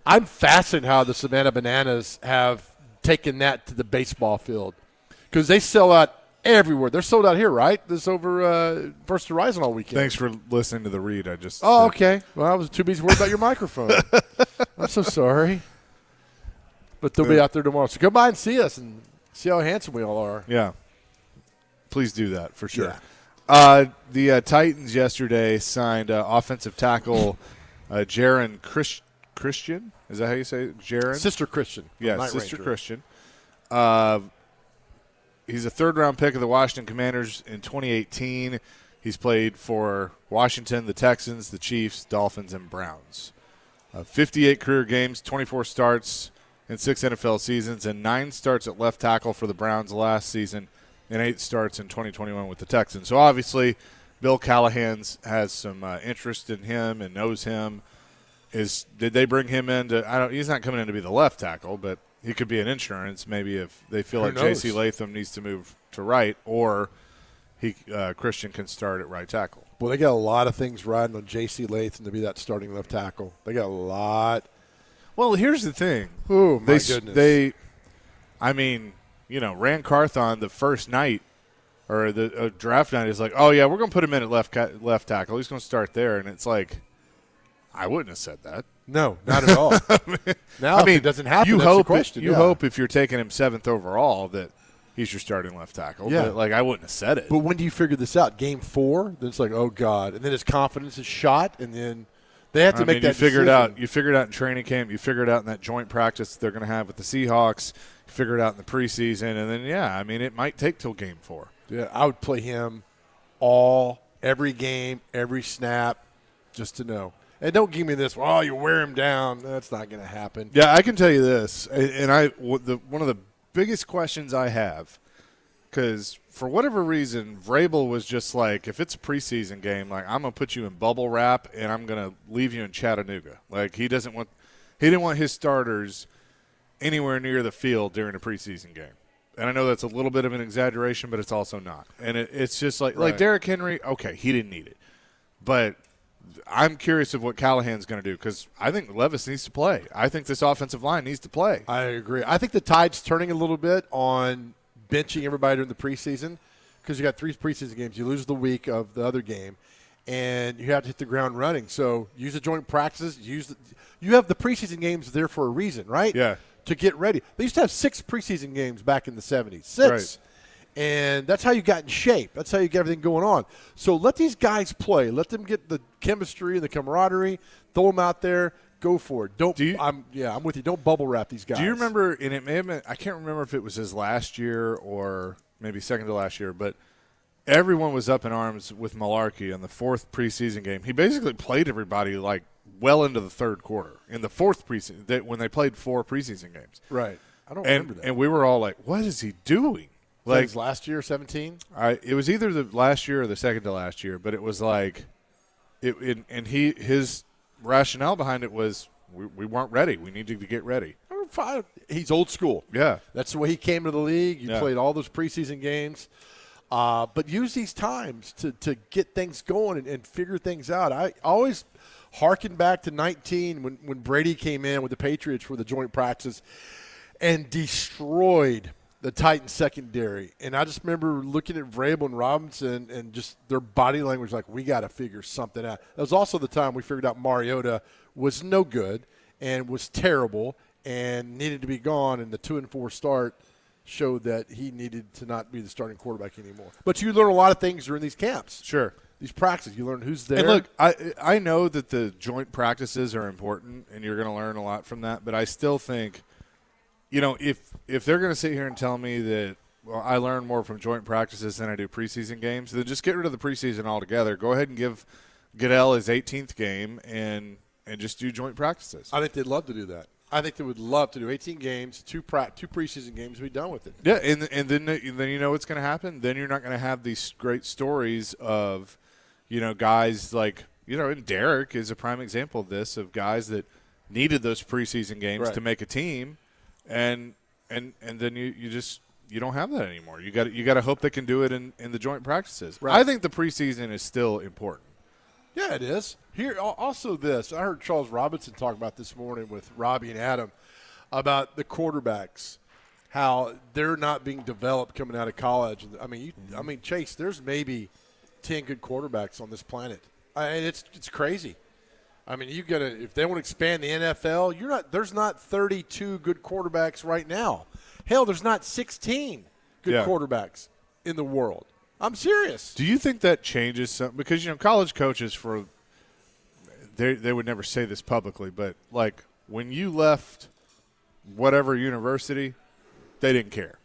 I'm fascinated how the Savannah Bananas have taken that to the baseball field because they sell out everywhere. They're sold out here, right? This is over First Horizon all weekend. Thanks for listening to the read. I just Oh, okay. Well, I was too busy worried about your microphone. I'm so sorry. But they'll be out there tomorrow. So come by and see us and see how handsome we all are. Yeah. Please do that for sure. Yeah. The Titans yesterday signed offensive tackle Jaron Christian. Is that how you say it? Jaron? Sister Christian. Yeah, Night Sister Ranger. Christian. He's a third-round pick of the Washington Commanders in 2018. He's played for Washington, the Texans, the Chiefs, Dolphins, and Browns. 58 career games, 24 starts in 6 NFL seasons, and 9 starts at left tackle for the Browns last season, and 8 starts in 2021 with the Texans. So obviously, Bill Callahan has some interest in him and knows him. Did they bring him in to? He's not coming in to be the left tackle, but he could be an insurance. Maybe if they feel Who like knows? J.C. Latham needs to move to right, or Christian can start at right tackle. Well, they got a lot of things riding on J.C. Latham to be that starting left tackle. They got a lot. Well, here's the thing. Oh, my Rand goodness. Carthon the first night or the draft night is like, oh yeah, we're going to put him in at left tackle. He's going to start there, and it's like, I wouldn't have said that. No, not at all. Now, if it doesn't happen, you that's the hope question. you yeah. hope if you're taking him 7th overall that he's your starting left tackle. Yeah. But like I wouldn't have said it. But when do you figure this out? Game 4? Then it's like, oh, God. And then his confidence is shot, and then they have to make that you figure it decision. out. You figure it out in training camp. You figure it out in that joint practice they're going to have with the Seahawks. You figure it out in the preseason, and then it might take till game 4. Yeah, I would play him every game, every snap, just to know. And don't give me this, well, you wear him down. That's not going to happen. Yeah, I can tell you this, and one of the biggest questions I have, because for whatever reason, Vrabel was just like, if it's a preseason game, like I'm gonna put you in bubble wrap and I'm gonna leave you in Chattanooga. Like he didn't want his starters anywhere near the field during a preseason game. And I know that's a little bit of an exaggeration, but it's also not. And it's just like Derrick Henry, okay, he didn't need it, but I'm curious of what Callahan's going to do because I think Levis needs to play. I think this offensive line needs to play. I agree. I think the tide's turning a little bit on benching everybody during the preseason because you got 3 preseason games. You lose the week of the other game, and you have to hit the ground running. So use the joint practices. You have the preseason games there for a reason, right? Yeah. To get ready. They used to have 6 preseason games back in the 70s. 6. Right. And that's how you got in shape. That's how you get everything going on. So let these guys play. Let them get the chemistry and the camaraderie. Throw them out there. Go for it. I'm with you. Don't bubble wrap these guys. Do you remember, and it may have been, I can't remember if it was his last year or maybe second to last year, but everyone was up in arms with Malarkey in the 4th preseason game. He basically played everybody like well into the 3rd quarter in the 4th preseason when they played 4 preseason games. Right. I don't remember that. And we were all like, "What is he doing?" Like Like last year, 17. it was either the last year or the second to last year, but it was like, his rationale behind it was we weren't ready. We needed to get ready. He's old school. Yeah. That's the way he came to the league. You played all those preseason games. But use these times to get things going and figure things out. I always harken back to 19 when Brady came in with the Patriots for the joint practices and destroyed the Titans secondary. And I just remember looking at Vrabel and Robinson and just their body language like, we got to figure something out. That was also the time we figured out Mariota was no good and was terrible and needed to be gone, and the 2-4 start showed that he needed to not be the starting quarterback anymore. But you learn a lot of things during these camps. Sure. These practices. You learn who's there. And look, I know that the joint practices are important, and you're going to learn a lot from that, but I still think, if they're going to sit here and tell me that, well, I learn more from joint practices than I do preseason games, then just get rid of the preseason altogether. Go ahead and give Goodell his 18th game and just do joint practices. I think they'd love to do that. I think they would love to do 18 games, two preseason games, and be done with it. Yeah, and then you know what's going to happen? Then you're not going to have these great stories of, guys like, and Derek is a prime example of this, of guys that needed those preseason games to make a team, and then you don't have that anymore. You got to hope they can do it in the joint practices. Right. I think the preseason is still important. Yeah, it is. Here, also this. I heard Charles Robinson talk about this morning with Robbie and Adam about the quarterbacks, how they're not being developed coming out of college. I mean, Chase, there's maybe 10 good quarterbacks on this planet, and it's crazy. I mean, if they want to expand the NFL, there's not 32 good quarterbacks right now. Hell, there's not 16 good quarterbacks in the world. I'm serious. Do you think that changes something? Because, college coaches they would never say this publicly, but, like, when you left whatever university, they didn't care,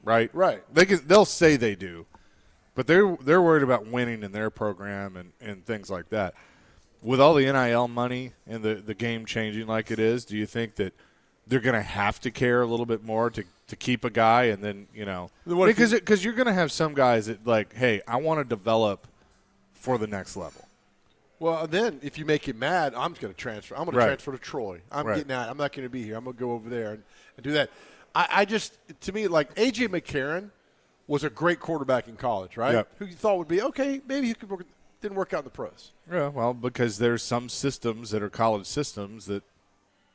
right? Right. They'll say they do, but they're worried about winning in their program and things like that. With all the NIL money and the game changing like it is, do you think that they're going to have to care a little bit more to keep a guy, and then because you're going to have some guys that like, hey, I want to develop for the next level. Well, then if you make him mad, I'm going to transfer. I'm going to transfer to Troy. I'm getting out. I'm not going to be here. I'm going to go over there and do that. I just, to me, like A.J. McCarron was a great quarterback in college, right? Yep. Who you thought would be okay, maybe he could work. Didn't work out in the pros. Yeah, well, because there's some systems that are college systems that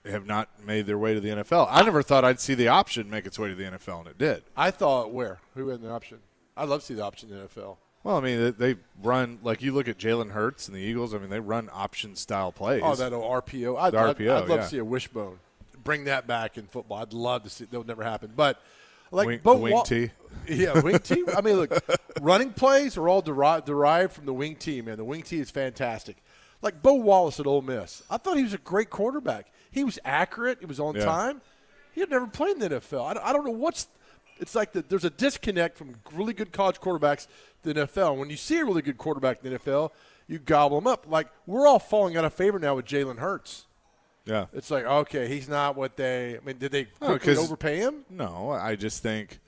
have not made their way to the NFL. I never thought I'd see the option make its way to the NFL, and it did. I thought who had the option? I'd love to see the option in the NFL. Well, I mean, they run, like you look at Jalen Hurts and the Eagles, I mean, they run option-style plays. Oh, that RPO. I'd love to see a wishbone. Bring that back in football. I'd love to see. That would never happen. But, like, wing tee. Yeah, wing tee. I mean, look, running plays are all derived from the wing tee, man. The wing tee is fantastic. Like Bo Wallace at Ole Miss. I thought he was a great quarterback. He was accurate. He was on time. He had never played in the NFL. I don't know what's – it's like there's a disconnect from really good college quarterbacks to the NFL. When you see a really good quarterback in the NFL, you gobble them up. Like, we're all falling out of favor now with Jalen Hurts. Yeah. It's like, okay, he's not what they – I mean, did they quickly overpay him? No, I just think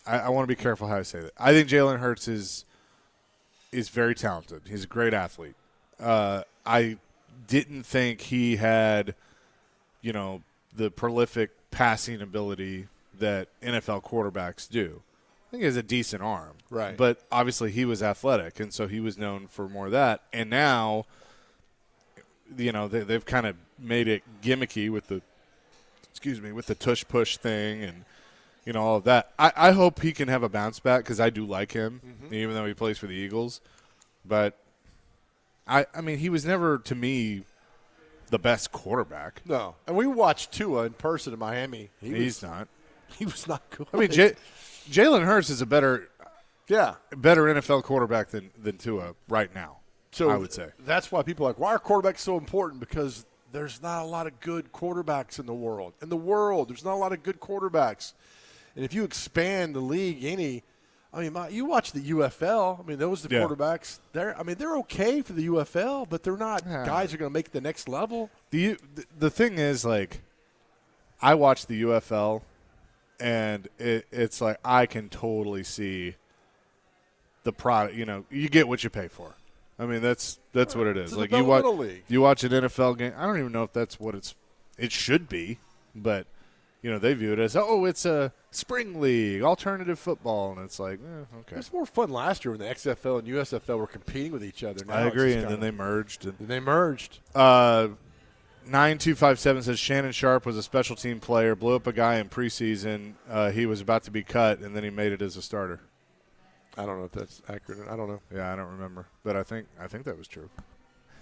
I want to be careful how I say that. I think Jalen Hurts is very talented. He's a great athlete. I didn't think he had, the prolific passing ability that NFL quarterbacks do. I think he has a decent arm. Right. But obviously he was athletic, and so he was known for more of that. And now, they've kind of made it gimmicky with the tush push thing and, all of that. I hope he can have a bounce back because I do like him, even though he plays for the Eagles. But, I mean, he was never, to me, the best quarterback. No. And we watched Tua in person in Miami. He's not. He was not good. I mean, Jalen Hurts is a better NFL quarterback than Tua right now, so I would say. That's why people are like, why are quarterbacks so important? Because there's not a lot of good quarterbacks in the world. There's not a lot of good quarterbacks. And if you expand the league any, I mean, you watch the UFL. I mean, those are the Yeah. quarterbacks. They're okay for the UFL, but they're not guys who are going to make it the next level. The thing is, like, I watch the UFL, and it's like I can totally see the product. You know, you get what you pay for. I mean, that's what it is. It's a Like developmental league. you watch an NFL game. I don't even know if that's what it should be, but you know they view it as it's a spring league, alternative football, and it's like okay. It was more fun last year when the XFL and USFL were competing with each other. Now I it's agree, just and then kinda- they merged. And, they merged. 9257 says Shannon Sharp was a special team player, blew up a guy in preseason. He was about to be cut, and then he made it as a starter. I don't know if that's accurate. I don't know. Yeah, I don't remember, but I think that was true.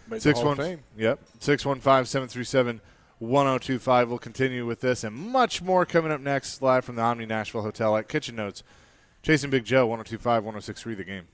Made the Hall of Fame. Yep. 615-737-1025. We'll continue with this and much more coming up next, live from the Omni Nashville Hotel at Kitchen Notes. Chasing Big Joe, 102.5, 106.3 The Game.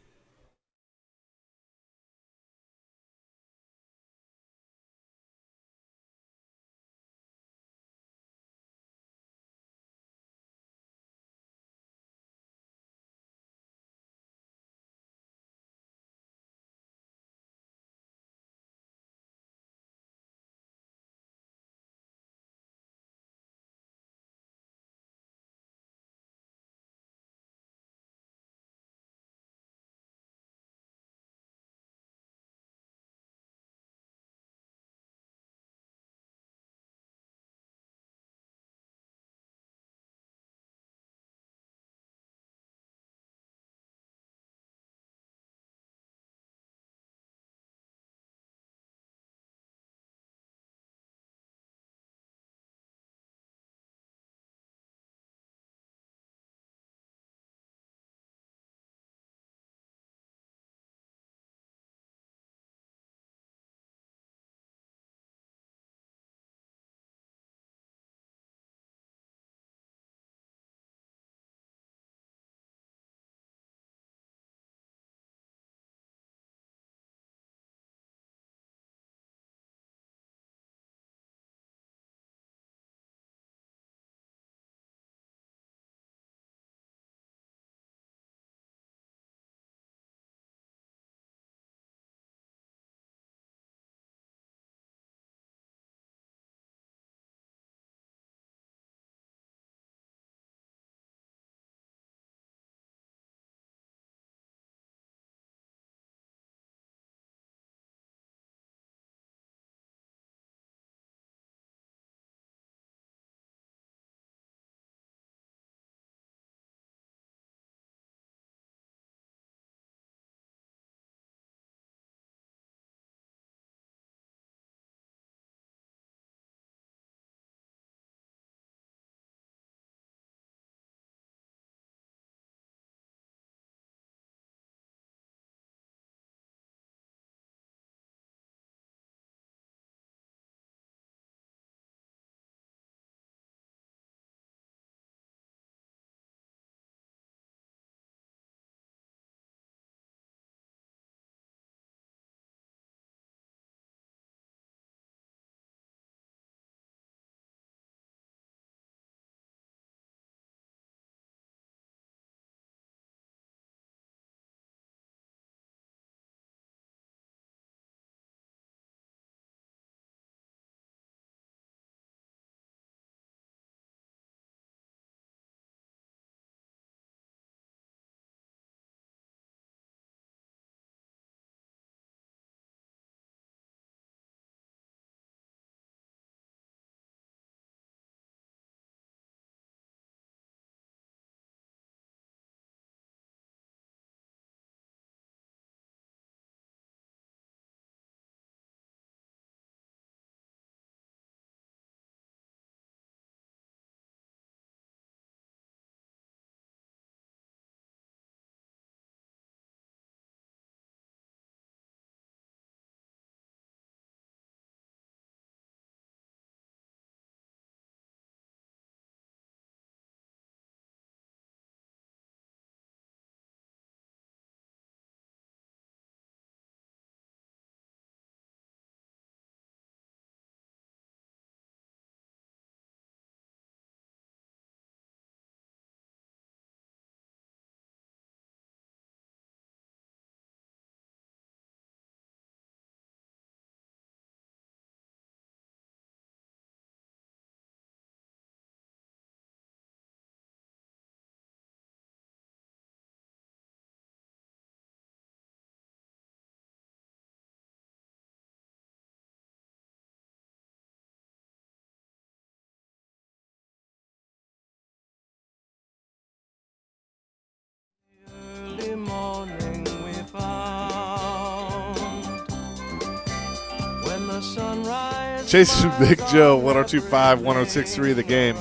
Chase and Big Joe, 102.5, 106.3 The Game.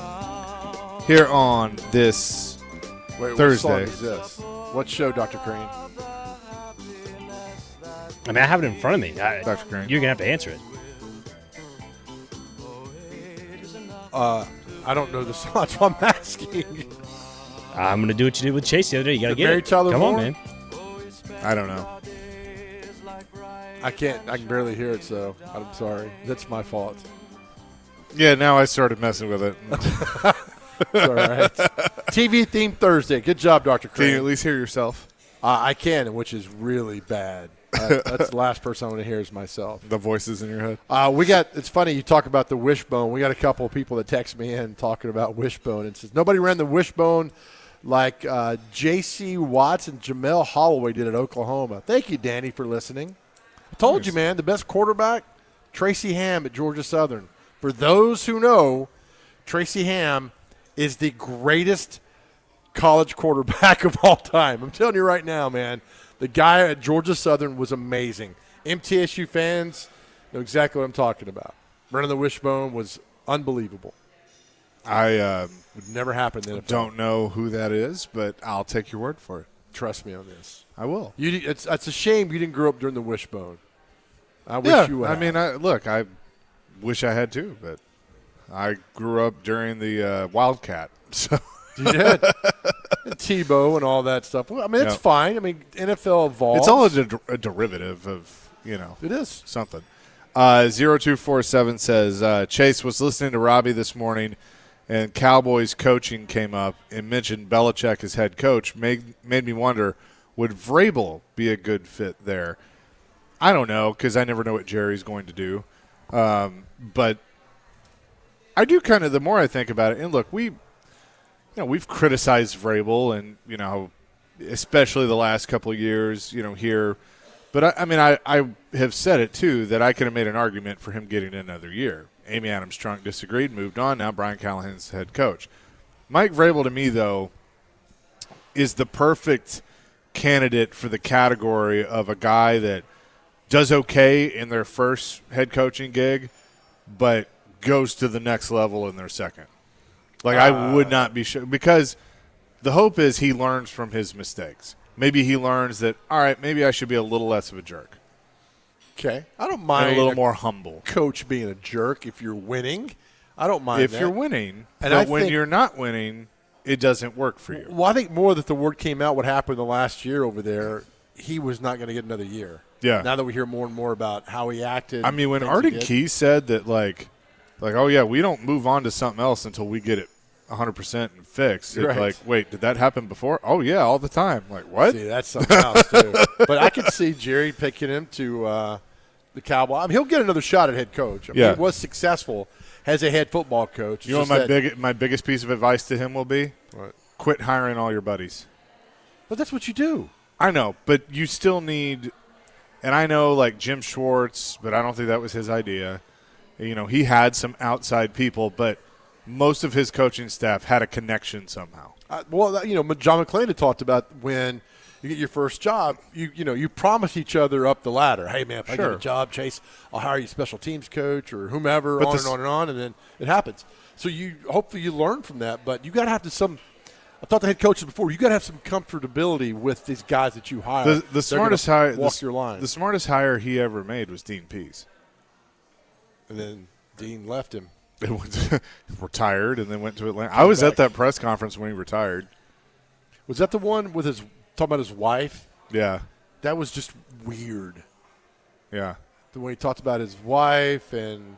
Here on this Wait, Thursday. What song is this? What show, Dr. Crane? I mean, I have it in front of me. Dr. Crane. You're gonna have to answer it. I don't know the song. That's why I'm asking. I'm gonna do what you did with Chase the other day. You gotta The get Mary it. Tyler Come Moore? on, man. I don't know. I can't. I can barely hear it, so I'm sorry. That's my fault. Yeah, now I started messing with it. It's all right. TV theme Thursday. Good job, Dr. Can you at Crane. least hear yourself? I can, which is really bad. That's the last person I want to hear is myself. The voices in your head? It's funny you talk about the wishbone. We got a couple of people that text me in talking about wishbone and says nobody ran the wishbone like J.C. Watts and Jamel Holloway did at Oklahoma. Thank you, Danny, for listening. I told you, man, the best quarterback, Tracy Ham at Georgia Southern. For those who know, Tracy Ham is the greatest college quarterback of all time. I'm telling you right now, man. The guy at Georgia Southern was amazing. MTSU fans know exactly what I'm talking about. Running the wishbone was unbelievable. I Would never happen in the NFL. don't know who that is, but I'll take your word for it. Trust me on this. I will. It's a shame you didn't grow up during the wishbone. I wish Yeah, you would. I mean, I wish I had too, but I grew up during the Wildcat. So you did. Tebow and all that stuff. Well, I mean, it's Yeah. fine. I mean, NFL evolves. it's all a derivative of, It is. something. 0247 says, Chase was listening to Robbie this morning, and Cowboys coaching came up and mentioned Belichick as head coach. Made me wonder, would Vrabel be a good fit there? I don't know, because I never know what Jerry's going to do. But I do kind of, the more I think about it, and look, we've criticized Vrabel, and, especially the last couple of years, here. But, I have said it, too, that I could have made an argument for him getting another year. Amy Adams-Strunk disagreed, moved on. Now Brian Callahan's head coach. Mike Vrabel, to me, though, is the perfect candidate for the category of a guy that does okay in their first head coaching gig, but goes to the next level in their second. Like, I would not be sure, because the hope is he learns from his mistakes. Maybe he learns that, all right, maybe I should be a little less of a jerk. Okay. I don't And mind a little more humble. coach being a jerk if you're winning. I don't mind If that. you're winning, And but I when think- you're not winning, it doesn't work for you. Well, I think more that the word came out what happened the last year over there, he was not going to get another year. Yeah. Now that we hear more and more about how he acted. I mean, when things he Arden did. Key said that, like, oh, yeah, we don't move on to something else until we get it 100% and fixed. It's Right. like, wait, did that happen before? Oh, yeah, all the time. Like, what? See, that's something else, too. But I could see Jerry picking him to the Cowboys. I mean, he'll get another shot at head coach. I mean, Yeah. he was successful as a head football coach. You know It's what just that- my biggest piece of advice to him will be? What? Quit hiring all your buddies. But that's what you do. I know, but you still need – and I know, like, Jim Schwartz, but I don't think that was his idea. He had some outside people, but most of his coaching staff had a connection somehow. John McClain had talked about when you get your first job, you promise each other up the ladder. Hey, man, if I get Sure. a job, Chase, I'll hire you special teams coach or whomever, But on this- and on and on, and then it happens. So hopefully you learn from that, but you got to have I thought the head coaches before, you got to have some comfortability with these guys that you hire. The They're smartest gonna hire walk your line. The smartest hire he ever made was Dean Pease. And then Dean left him. It was retired and then went to Atlanta. I was back. at that press conference when he retired. Was that the one with talking about his wife? Yeah, That was just weird. yeah. The way he talked about his wife and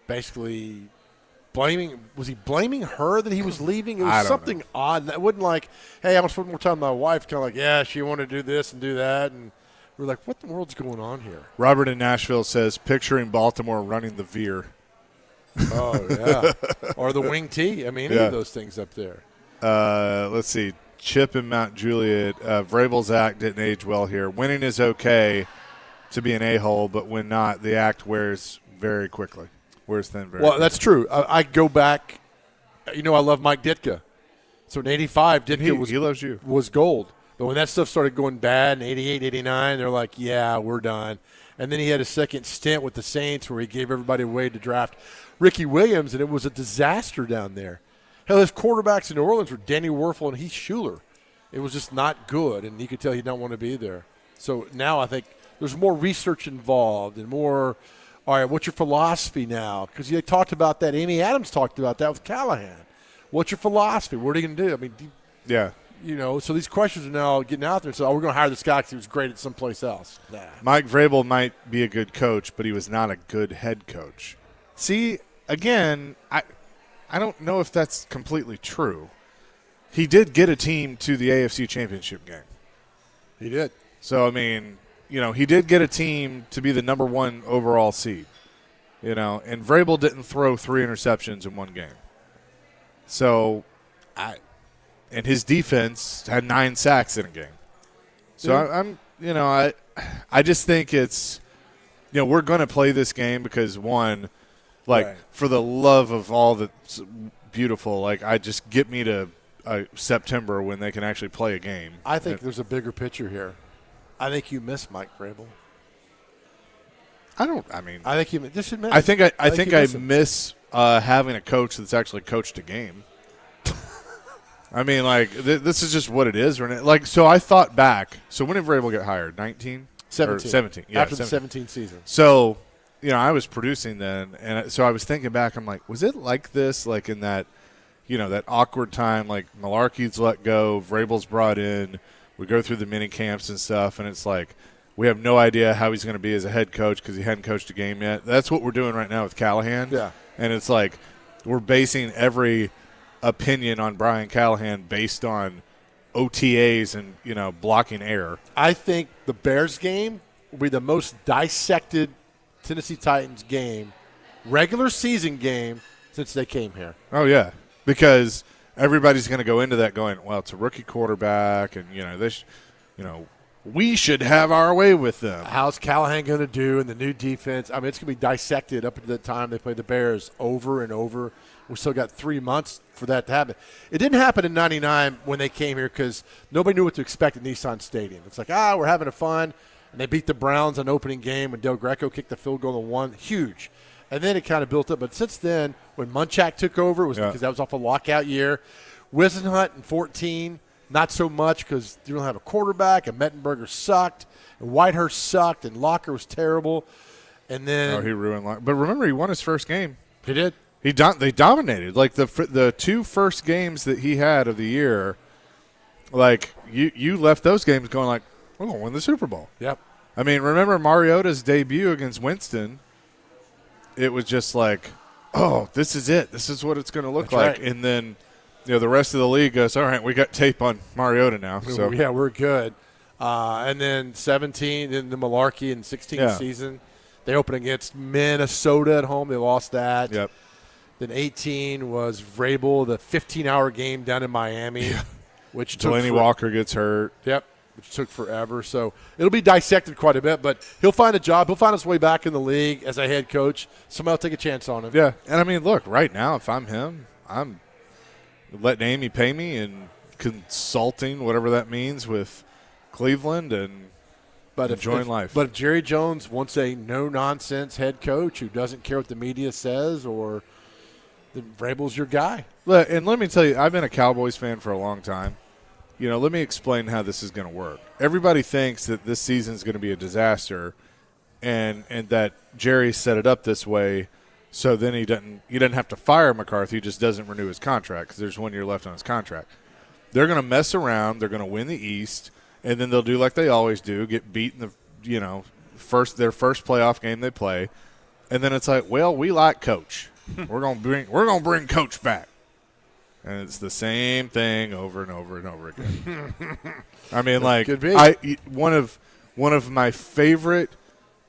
basically was he blaming her that he was leaving? It I was don't something odd. That wasn't like, hey, I'm going to spend more time with my wife. Kind of like, yeah, she wanted to do this and do that. And we're like, what in the world's going on here? Robert in Nashville says, picturing Baltimore running the veer. Oh, yeah. Or the wing tee. I mean, any Yeah. of those things up there. Let's see. Chip in Mount Juliet. Vrabel's act didn't age well here. Winning is okay to be an a-hole, but when not, the act wears very quickly. Wears thin very Well, quickly. that's true. I go back. I love Mike Ditka. So in 85, Ditka he loves you. was gold. But when that stuff started going bad in 88, 89, they're like, yeah, we're done. And then he had a second stint with the Saints where he gave everybody away to draft Ricky Williams, and it was a disaster down there. Hell, his quarterbacks in New Orleans were Danny Werfel and Heath Schuler. It was just not good, and you could tell he didn't want to be there. So now I think there's more research involved and more, all right, what's your philosophy now? Because they talked about that. Amy Adams talked about that with Callahan. What's your philosophy? What are you going to do? I mean, Yeah. you know, so these questions are now getting out there. So, we're going to hire this guy because he was great at someplace else. Nah. Mike Vrabel might be a good coach, but he was not a good head coach. See, again, I don't know if that's completely true. He did get a team to the AFC Championship game. He did. So, I mean, you know, he did get a team to be the number 1 overall seed. You know, and Vrabel didn't throw 3 interceptions in one game. So, and his defense had 9 sacks in a game. So I just think it's, you know, we're going to play this game because one, like Right. for the love of all that's beautiful, like I just get me to September when they can actually play a game. I think there's a bigger picture here. I think you miss Mike Vrabel. I think you just admit. I think I you miss him. miss having a coach that's actually coached a game. I mean, like this is just what it is, right? Like, so I thought back. So when did Vrabel get hired? 19? 17. 17. Yeah, After 17. the 17 season. So, you know, I was producing then, and so I was thinking back. I'm like, was it like this? Like in that, you know, that awkward time, like Malarkey's let go, Vrabel's brought in. We go through the mini camps and stuff, and it's like we have no idea how he's going to be as a head coach because he hadn't coached a game yet. That's what we're doing right now with Callahan. Yeah. And it's like we're basing every opinion on Brian Callahan based on OTAs and, you know, blocking air. I think the Bears game will be the most dissected Tennessee Titans game, regular season game, since they came here. Oh, yeah, because everybody's going to go into that going, well, it's a rookie quarterback, and, you know, this, you know, we should have our way with them. How's Callahan going to do in the new defense? I mean, it's going to be dissected up until the time they play the Bears over and over. We still got 3 months for that to happen. It didn't happen in '99 when they came here because nobody knew what to expect at Nissan Stadium. It's like, we're having a fun. And they beat the Browns on opening game when Del Greco kicked the field goal and won. Huge. And then it kind of built up. But since then, when Munchak took over, it was because that was off a lockout year. Whisenhunt in 14, not so much because you don't have a quarterback, and Mettenberger sucked, and Whitehurst sucked, and Locker was terrible. And then he ruined Locker. But remember, he won his first game. He did. They dominated. Like the 2 first games that he had of the year, like you left those games going like, we're going to win the Super Bowl. Yep. I mean, remember Mariota's debut against Winston? It was just like, oh, this is it. This is what it's going to look like. Right. And then, you know, the rest of the league goes, all right, we got tape on Mariota now. So Yeah, we're good. And then 17 in the Malarkey and 16 season, they opened against Minnesota at home. They lost that. Yep. Then 18 was Vrabel, the 15-hour game down in Miami, which took Delaney Walker gets hurt. Yep, which took forever. So it'll be dissected quite a bit, but he'll find a job. He'll find his way back in the league as a head coach. Somebody will take a chance on him. Yeah, and I mean, look, right now, if I'm him, I'm letting Amy pay me and consulting, whatever that means, with Cleveland and enjoying life. But if Jerry Jones wants a no-nonsense head coach who doesn't care what the media says, or then Vrabel's your guy. And let me tell you, I've been a Cowboys fan for a long time. You know, let me explain how this is going to work. Everybody thinks that this season is going to be a disaster, and that Jerry set it up this way, so then he doesn't have to fire McCarthy. He just doesn't renew his contract because there's 1 year left on his contract. They're going to mess around. They're going to win the East, and then they'll do like they always do, get beat in the their first playoff game they play, and then it's like, well, we like Coach. We're gonna bring Coach back. And it's the same thing over and over and over again. I mean, like, could be. one of my favorite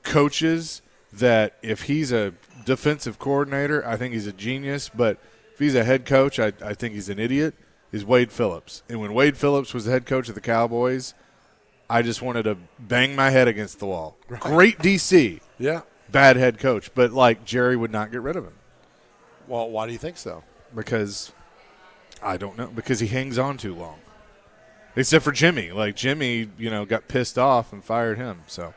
coaches that if he's a defensive coordinator, I think he's a genius. But if he's a head coach, I think he's an idiot, is Wade Phillips. And when Wade Phillips was the head coach of the Cowboys, I just wanted to bang my head against the wall. Right. Great DC. Yeah. Bad head coach. But, like, Jerry would not get rid of him. Well, why do you think so? Because – I don't know. Because he hangs on too long. Except for Jimmy. Like, Jimmy, got pissed off and fired him. So,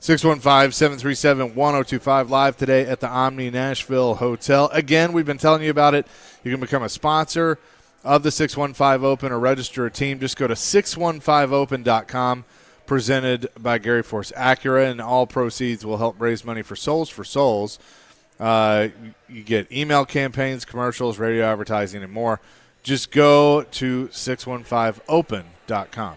615-737-1025 live today at the Omni Nashville Hotel. Again, we've been telling you about it. You can become a sponsor of the 615 Open or register a team. Just go to 615open.com, presented by Gary Force Acura, and all proceeds will help raise money for Souls for Souls. You get email campaigns, commercials, radio advertising, and more. Just go to 615open.com.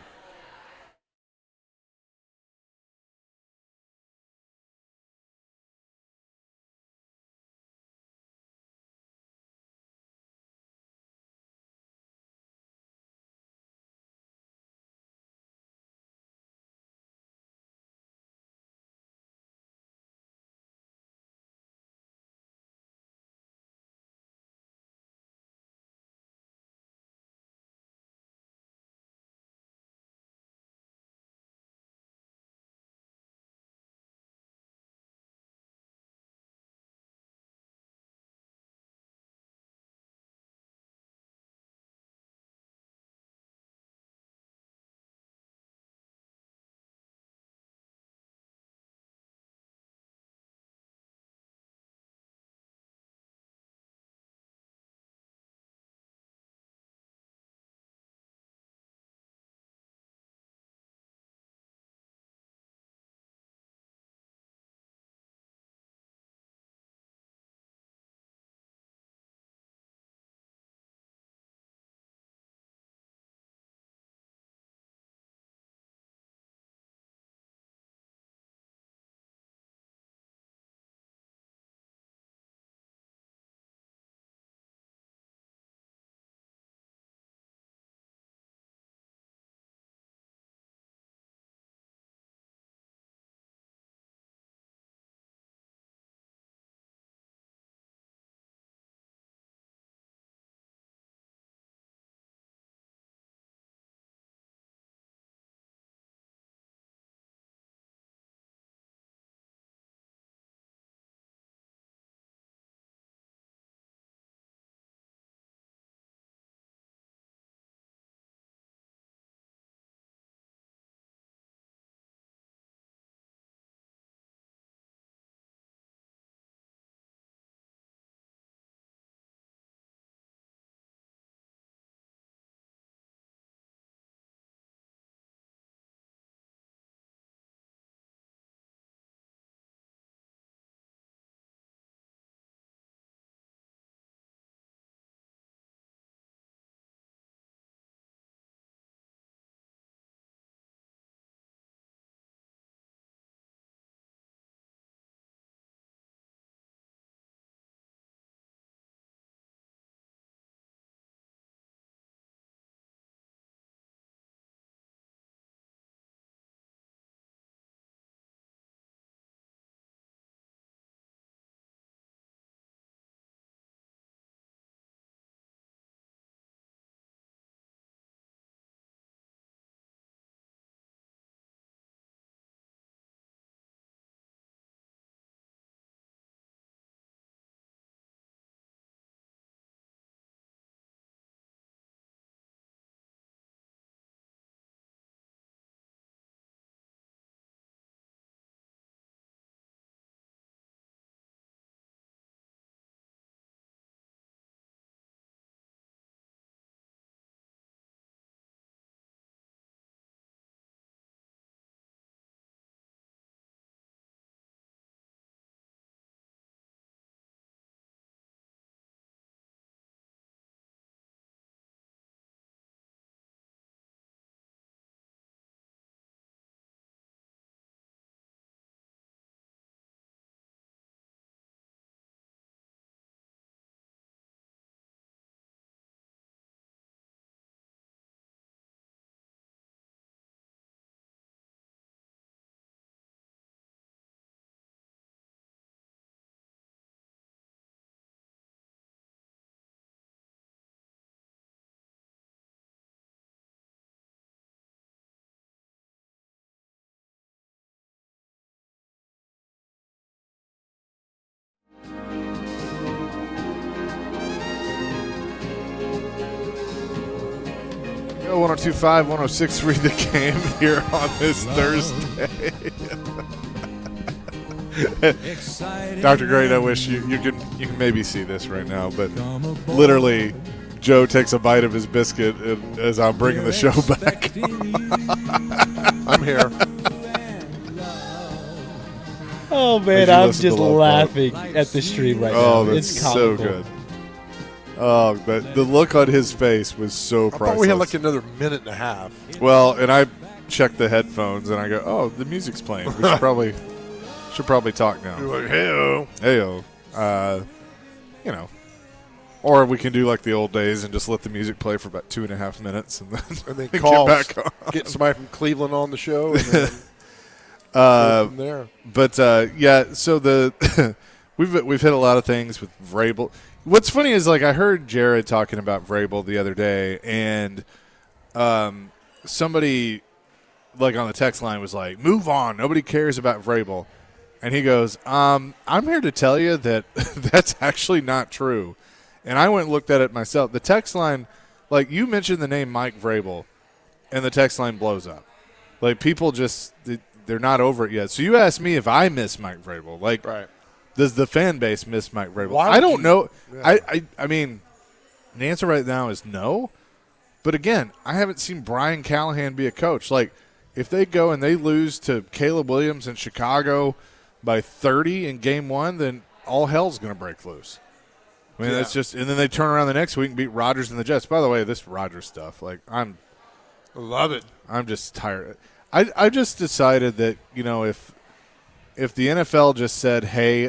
Go 102.5, 106.3 The Game here on this Thursday. Dr. Great, I wish you can maybe see this right now, but literally, Joe takes a bite of his biscuit as I'm bringing the show back. I'm here. Oh Did man, you I'm listen to just Love Boat? laughing at the stream right Oh, now. that's It's so comical. good. Oh, but the look on his face was so I priceless. thought we had like another minute and a half. Well, and I checked the headphones and I go, "Oh, the music's playing. We should probably talk now." You're like, hey-o. Heyo, you know, or we can do like the old days and just let the music play for about 2.5 minutes and then And then call, get back on. get somebody from Cleveland on the show. And then go from there. But yeah, so the we've hit a lot of things with Vrabel. What's funny is like I heard Jared talking about Vrabel the other day, and somebody like on the text line was like, "Move on, nobody cares about Vrabel," and he goes, "I'm here to tell you that that's actually not true." And I went and looked at it myself. The text line, like you mentioned the name Mike Vrabel, and the text line blows up. Like people just they're not over it yet. So you asked me if I miss Mike Vrabel. Like, Right. does the fan base miss Mike Vrabel? Why I would don't you- know. Yeah. I mean, the answer right now is no. But again, I haven't seen Brian Callahan be a coach. Like, if they go and they lose to Caleb Williams in Chicago by 30 in game one, then all hell's going to break loose. I mean, Yeah. that's just – and then they turn around the next week and beat Rodgers and the Jets. By the way, this Rodgers stuff, like, I love it. I'm just tired. I just decided that, you know, if the NFL just said, hey,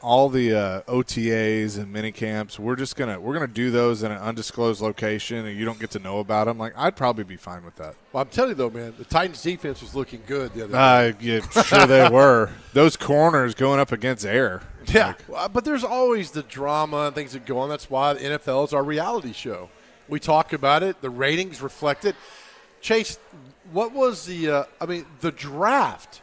all the OTAs and mini camps, we're gonna do those in an undisclosed location and you don't get to know about them, like I'd probably be fine with that. Well, I'm telling you, though, man, the Titans' defense was looking good the other day. Yeah, sure they were. Those corners going up against air. Yeah, Like, well, but there's always the drama and things that go on. That's why the NFL is our reality show. We talk about it. The ratings reflect it. Chase, what was the the draft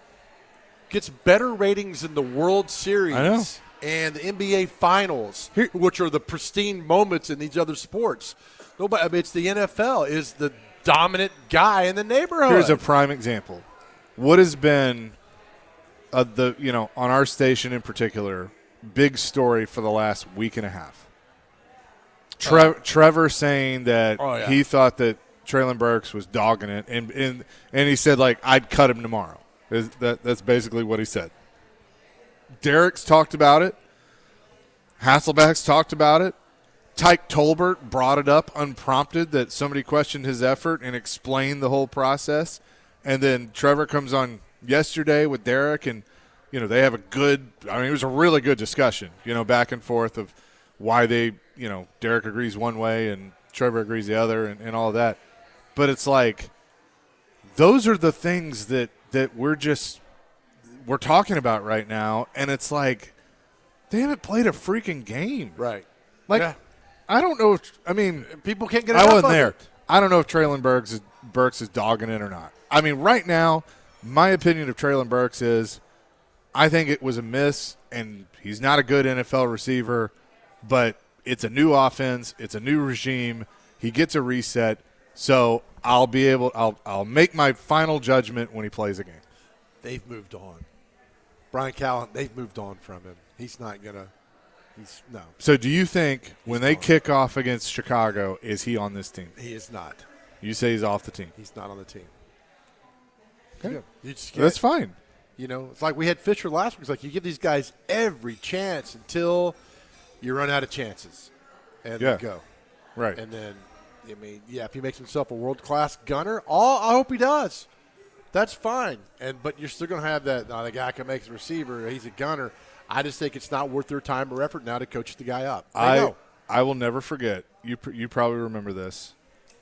gets better ratings than the World Series I know. and the NBA Finals, which are the pristine moments in these other sports. Nobody, I mean, it's the NFL is the dominant guy in the neighborhood. Here's a prime example. What has been on our station in particular, big story for the last week and a half? Trevor saying that Oh, yeah. he thought that Traylon Burks was dogging it, and he said, like, I'd cut him tomorrow. That's basically what he said. Derek's talked about it. Hasselbeck's talked about it. Tyke Tolbert brought it up unprompted that somebody questioned his effort and explained the whole process. And then Trevor comes on yesterday with Derek, and, you know, they have it was a really good discussion, you know, back and forth of why they, you know, Derek agrees one way and Trevor agrees the other and all of that. But it's like those are the things that we're talking about right now, and it's like they haven't played a freaking game. right. Like, Yeah. I don't know if People can't get I enough wasn't of there. it. I don't know if Traylon Burks is dogging it or not. I mean, right now, my opinion of Traylon Burks is I think it was a miss, and he's not a good NFL receiver, but it's a new offense. It's a new regime. He gets a reset. So I'll make my final judgment when he plays a game. They've moved on. Brian Callahan, they've moved on from him. He's not going to – no, So do you think when they gone. kick off against Chicago, is he on this team? he is not. You say he's off the team. He's not on the team. Okay. Yeah, you just can't. That's fine. You know, it's like we had Fisher last week. It's like you give these guys every chance until you run out of chances. And Yeah. they go. Right. And then, I mean, yeah, if he makes himself a world-class gunner, I hope he does. That's fine. But you're still going to have that, the guy can make a receiver, he's a gunner. I just think it's not worth their time or effort now to coach the guy up. I will never forget. You probably remember this.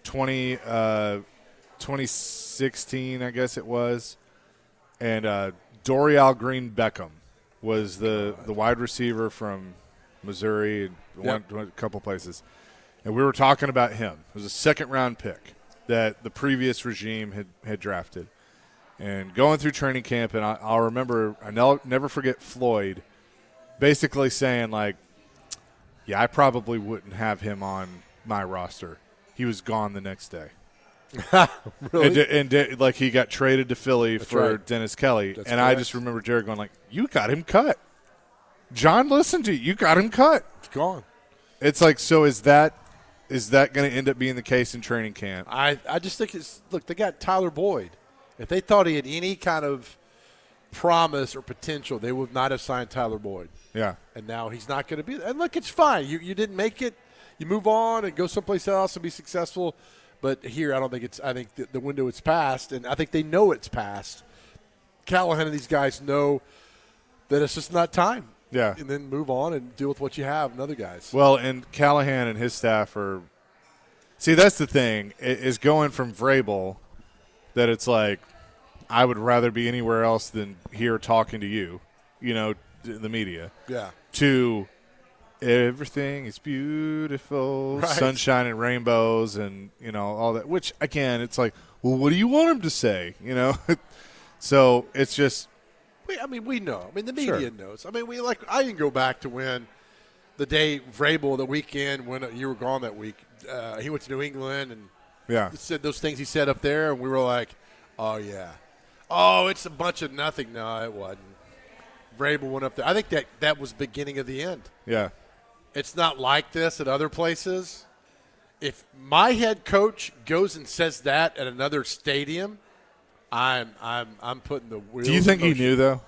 2016, I guess it was, and Dorial Green Beckham was the wide receiver from Missouri and went a couple places, and we were talking about him. It was a second-round pick that the previous regime had drafted, and going through training camp, and I'll remember. I'll never forget Floyd basically saying, like, yeah, I probably wouldn't have him on my roster. He was gone the next day. Really? Like he got traded to Philly for right. Dennis Kelly, That's and I correct. just remember Jared going like, "You got him cut, John. Listen to you. You got him cut." It's gone. It's like, so is that going to end up being the case in training camp? I just think look, they got Tyler Boyd. If they thought he had any kind of promise or potential, they would not have signed Tyler Boyd. Yeah, And now he's not going to be there. And look, it's fine. You didn't make it. You move on and go someplace else and be successful. But here, I don't think it's – I think the window is passed, and I think they know it's passed. Callahan and these guys know that it's just not time. yeah. And then move on and deal with what you have and other guys. Well, and Callahan and his staff are – see, that's the thing, is going from Vrabel that it's like, I would rather be anywhere else than here talking to you, the media, Yeah. to everything is beautiful, Right. sunshine and rainbows and, all that. Which, again, it's like, well, what do you want him to say, So it's just – We know. The media Sure. knows. I can go back to when the day Vrabel, the weekend when you were gone that week, he went to New England and yeah. said those things he said up there, and we were like, oh, yeah. Oh, it's a bunch of nothing. No, it wasn't. Vrabel went up there. I think that was the beginning of the end. Yeah. It's not like this at other places. If my head coach goes and says that at another stadium, I'm putting the wheels. Do you think in he motion. knew, though?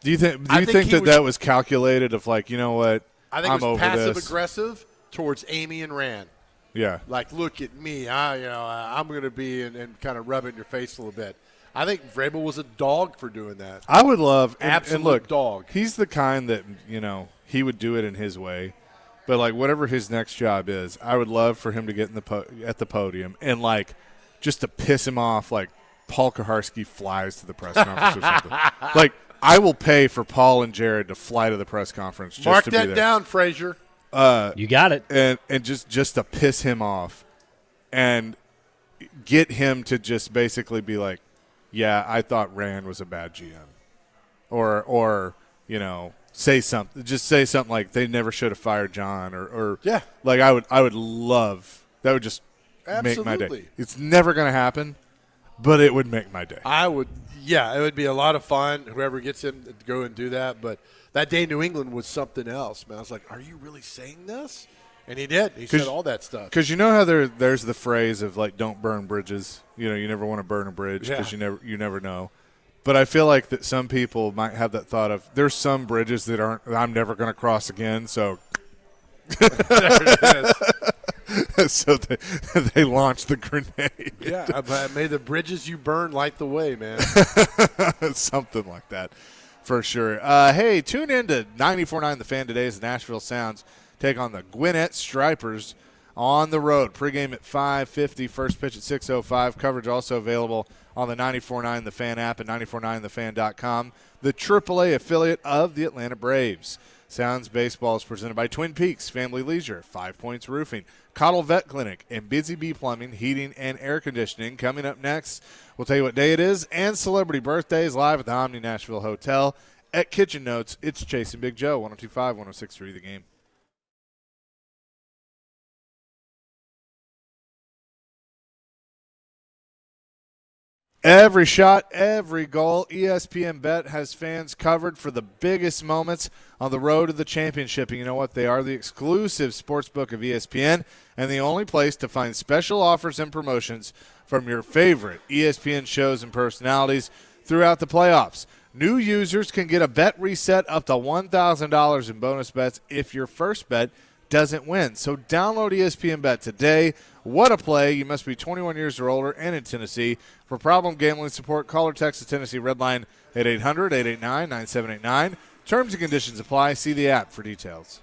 Do you think I think he that was- that was calculated of like, you know what, I think I'm it was over passive this. aggressive towards Amy and Rand. Yeah. Like, look at me. I'm going to be and kind of rub it in your face a little bit. I think Vrabel was a dog for doing that. I would love and Absolute look, dog. He's the kind that, he would do it in his way. But like whatever his next job is, I would love for him to get in at the podium and like just to piss him off like Paul Kaharski flies to the press conference or something. Like I will pay for Paul and Jared to fly to the press conference just Mark to be that there. down, Frazier. You got it. And just to piss him off and get him to just basically be like, yeah, I thought Rand was a bad GM. Or say something like they never should have fired John or Yeah. like I would love that would just make my day. Absolutely. It's never going to happen, but it would make my day. It would be a lot of fun, whoever gets him to go and do that. But that day in New England was something else, man. I was like, are you really saying this? And he did. He said all that stuff. Because how there's the phrase of like don't burn bridges. You never want to burn a bridge because Yeah. you never know. But I feel like that some people might have that thought of there's some bridges that I'm never going to cross again. So There it is. so they launch the grenade. Yeah, may the bridges you burn light the way, man. Something like that, for sure. Hey, tune in to 94.9 The Fan today as the Nashville Sounds take on the Gwinnett Stripers on the road. Pregame at 5:50, first pitch at 6:05. Coverage also available on the 94.9 The Fan app and 949thefan.com, the AAA affiliate of the Atlanta Braves. Sounds Baseball is presented by Twin Peaks Family Leisure, 5 Points Roofing, Cottle Vet Clinic, and Busy Bee Plumbing, Heating, and Air Conditioning. Coming up next, we'll tell you what day it is and celebrity birthdays live at the Omni Nashville Hotel. At Kitchen Notes, it's Chase and Big Joe, 102.5, 106.3 The Game. Every shot, every goal, ESPN Bet has fans covered for the biggest moments on the road to the championship. And you know what? They are the exclusive sportsbook of ESPN and the only place to find special offers and promotions from your favorite ESPN shows and personalities throughout the playoffs. New users can get a bet reset up to $1,000 in bonus bets if your first bet doesn't win. So download ESPN Bet today. What a play. You must be 21 years or older and in Tennessee. For problem gambling support, call or text the Tennessee Red Line at 800-889-9789. Terms and conditions apply. See the app for details.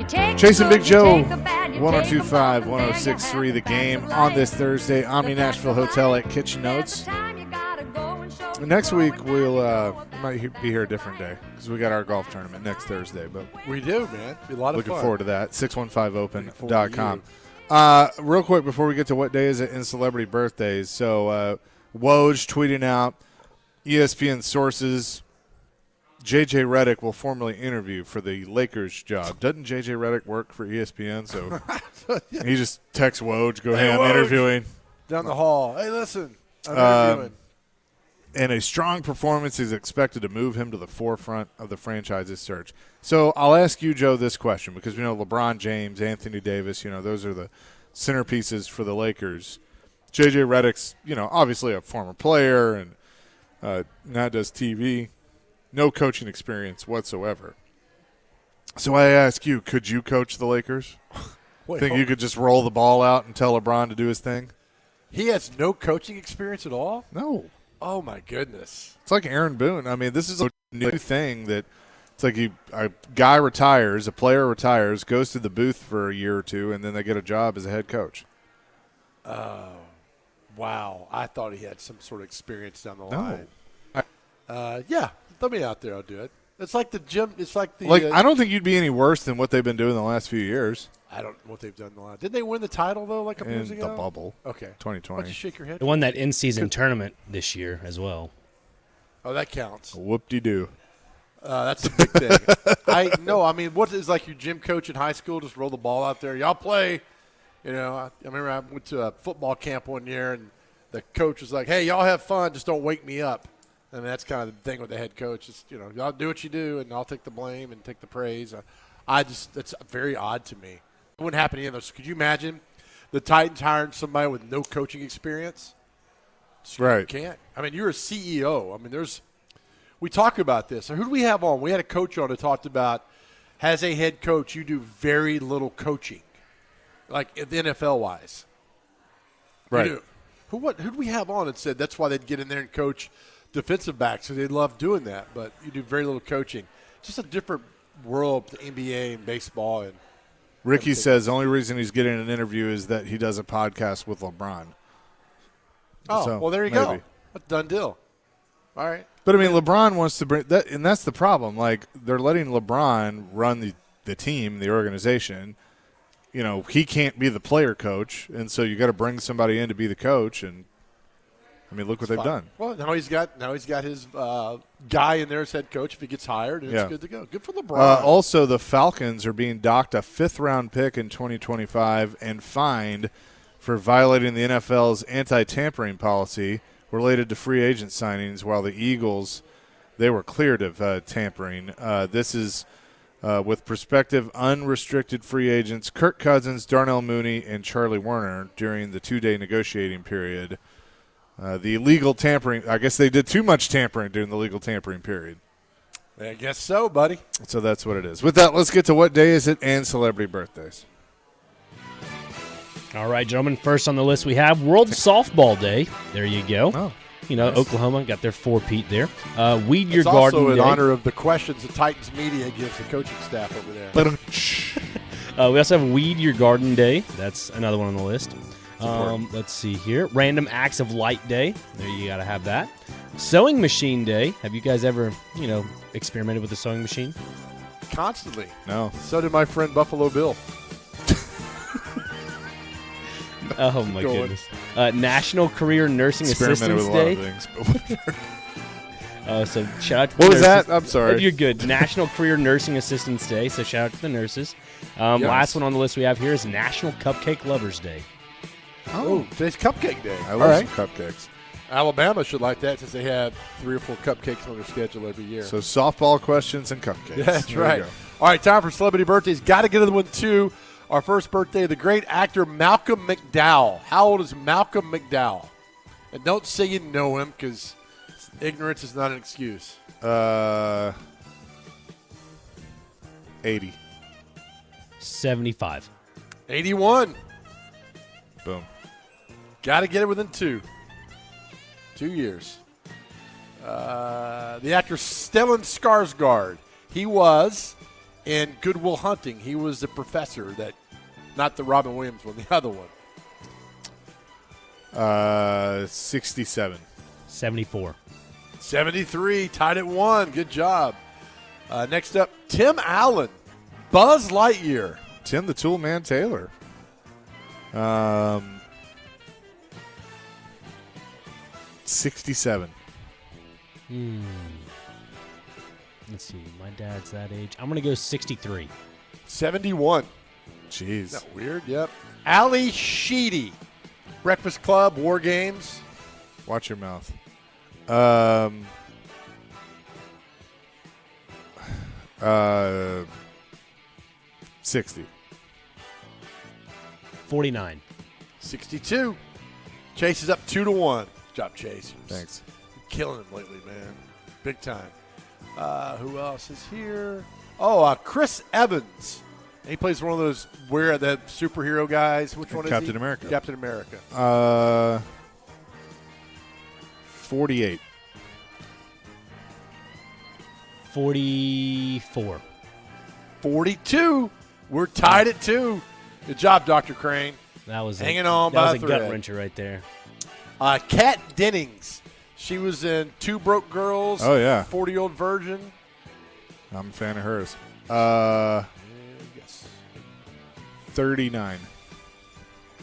Chasing Big Joe, 102.5, 106.3 The Game on this Thursday. Omni Nashville Hotel at Kitchen Notes. Next week, we might be here a different day because we got our golf tournament next Thursday. But We do, man. Be a lot of looking fun. forward to that. 615open.com. Real quick before we get to what day is it in celebrity birthdays. So Woj tweeting out ESPN sources. J.J. Redick will formally interview for the Lakers job. Doesn't J.J. Redick work for ESPN? So he just texts Woj, go ahead, I'm Woj. interviewing. Down the hall. Hey, listen. I'm interviewing. And a strong performance is expected to move him to the forefront of the franchise's search. So I'll ask you, Joe, this question because we know LeBron James, Anthony Davis, those are the centerpieces for the Lakers. J.J. Redick's, obviously a former player and now does TV. No coaching experience whatsoever. So I ask you, could you coach the Lakers? Think you could just roll the ball out and tell LeBron to do his thing? He has no coaching experience at all? No. Oh, my goodness. It's like Aaron Boone. I mean, this is a new thing that it's like a guy retires, a player retires, goes to the booth for a year or two, and then they get a job as a head coach. Wow. I thought he had some sort of experience down the No. line. Yeah. Throw me out there. I'll do it. It's like the gym. It's like the. I don't think you'd be any worse than what they've been doing the last few years I don't know what they've done in the line. Didn't they win the title, though, like a couple in years the ago? bubble. Okay. 2020. Why don't you shake your head? They won that in-season tournament this year as well. Oh, that counts. Whoop-de-doo. That's a big thing. I mean, what is like your gym coach in high school? Just roll the ball out there. Y'all play. I remember I went to a football camp one year, and the coach was like, "Hey, y'all have fun. Just don't wake me up." And that's kind of the thing with the head coach. Is y'all do what you do, and I'll take the blame and take the praise. That's very odd to me. It wouldn't happen to those. Could you imagine the Titans hiring somebody with no coaching experience? Right. You can't. I mean, you're a CEO. I mean, we talk about this. So who do we have on? We had a coach on that talked about, as a head coach, you do very little coaching, like the NFL-wise. Right. You do. Who do we have on that said that's why they'd get in there and coach defensive backs, so they love doing that, but you do very little coaching. Just a different world, the NBA and baseball. And Ricky says the only reason he's getting an interview is that he does a podcast with LeBron. Oh, So, well, there you maybe. go. That's a done deal. All right. But, I mean, LeBron wants to bring that, and that's the problem. Like, they're letting LeBron run the team, the organization. He can't be the player coach, and so you got to bring somebody in to be the coach. And I mean, look what they've Fine. done. Well, now he's got his guy in there as head coach if he gets hired, and Yeah. it's good to go. Good for LeBron. Also, the Falcons are being docked a 5th-round pick in 2025 and fined for violating the NFL's anti-tampering policy related to free agent signings, while the Eagles, they were cleared of tampering. This is with prospective unrestricted free agents Kirk Cousins, Darnell Mooney, and Charlie Warner during the 2-day negotiating period. The illegal tampering, I guess they did too much tampering during the legal tampering period. I guess so, buddy. So that's what it is. With that, let's get to what day is it and celebrity birthdays. All right, gentlemen. First on the list, we have World Softball Day. There you go. Oh, nice. Oklahoma got their 4-peat there. Weed Your It's Garden also in Day. honor of the questions the Titans media gives the coaching staff over there. But We also have Weed Your Garden Day. That's another one on the list. Let's see here. Random Acts of Light Day. There, you got to have that. Sewing Machine Day. Have you guys ever, experimented with the sewing machine? Constantly. no. So did my friend Buffalo Bill. Oh, my going. goodness. National Career Nursing Experimented with Assistance a lot of Day. things. So shout out to What the was nurses. that? I'm sorry. You're good. National Career Nursing Assistance Day. So shout out to the nurses. Last one on the list we have here is National Cupcake Lovers Day. Oh, today's Cupcake Day. I All love right. some cupcakes. Alabama should like that since they have 3 or 4 cupcakes on their schedule every year. So softball questions and cupcakes. Yeah, that's There you right. go. All right, time for celebrity birthdays. Got to get to the one, too. Our first birthday, the great actor Malcolm McDowell. How old is Malcolm McDowell? And don't say you know him because ignorance is not an excuse. 80. 75. 81. Boom. Got to get it within 2. 2 years. The actor Stellan Skarsgård. He was in Good Will Hunting. He was the professor that, not the Robin Williams one, the other one. 67. 74. 73, tied at 1. Good job. Next up, Tim Allen, Buzz Lightyear. Tim the Tool Man Taylor. 67. Let's see. My dad's that age. I'm going to go 63. 71. Jeez. Isn't that weird? Yep. Ali Sheedy, Breakfast Club, War Games. Watch your mouth. 60. 49. 62. Chase is up 2-1. Good job, Chase. Thanks. You're killing him lately, man. Big time. Who else is here? Oh, Chris Evans. He plays one of those the superhero guys. Which one is he? Captain America. Captain America. 48. 44. 42. We're tied at 2. Good job, Dr. Crane. That was Hanging on that by was a a gut thread. wrencher right there. Kat Dennings. She was in Two Broke Girls. Oh, yeah. 40-year-old virgin. I'm a fan of hers. Yes. 39.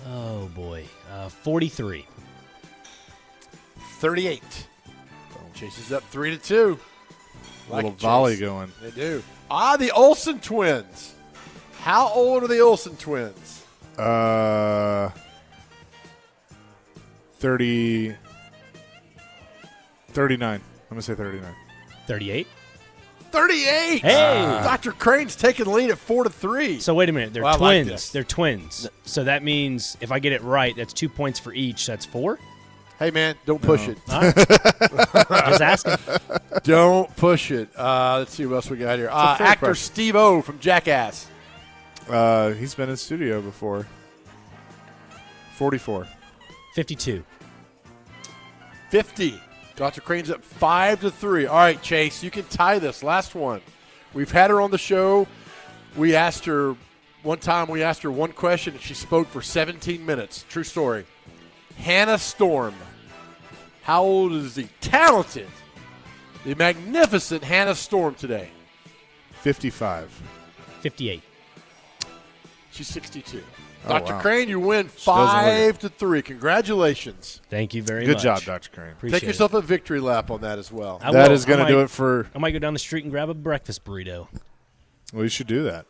Oh, boy. 43. 38. Chases up 3-2. Little it, Chase. volley going. They do. The Olsen twins. How old are the Olsen twins? 39. I'm going to say 39. 38. 38. Hey! Dr. Crane's taking the lead at 4-3. So wait a minute. They're Well, I like twins. this. They're twins. So that means if I get it right, that's 2 points for each. That's 4? Hey, man, don't push it. All right. Just asking. Don't push it. Let's see what else we got here. a fair Actor question. Steve-O from Jackass. He's been in studio before. 44. 52. 50. Dr. Crane's up 5-3. All right, Chase, you can tie this. Last one. We've had her on the show. We asked her one question, and she spoke for 17 minutes. True story. Hannah Storm. How old is the talented, the magnificent Hannah Storm today? 55. 58. She's 62. Oh, Dr. wow. Crane, you win doesn't look 5-3. Congratulations. Thank you very Good much. job, Dr. Crane. Appreciate Take yourself a victory lap on that as well. it. That is going to I do might- it for. I might go down the street and grab a breakfast burrito. Well, you should do that.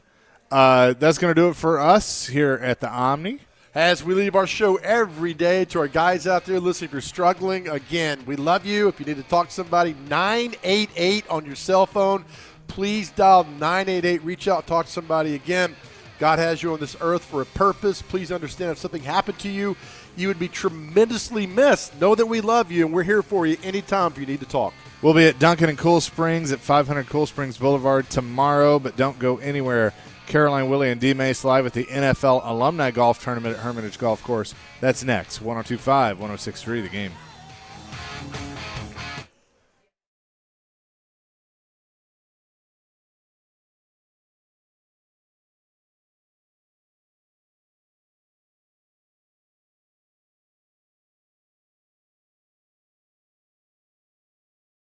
That's going to do it for us here at the Omni. As we leave our show every day, to our guys out there listening, if you're struggling, again, we love you. If you need to talk to somebody, 988 on your cell phone. Please dial 988. Reach out, talk to somebody. Again, God has you on this earth for a purpose. Please understand if something happened to you, you would be tremendously missed. Know that we love you, and we're here for you anytime if you need to talk. We'll be at Duncan and Cool Springs at 500 Cool Springs Boulevard tomorrow, but don't go anywhere. Caroline, Willie, and D. Mace live at the NFL Alumni Golf Tournament at Hermitage Golf Course. That's next. 102.5, 106.3, The Game.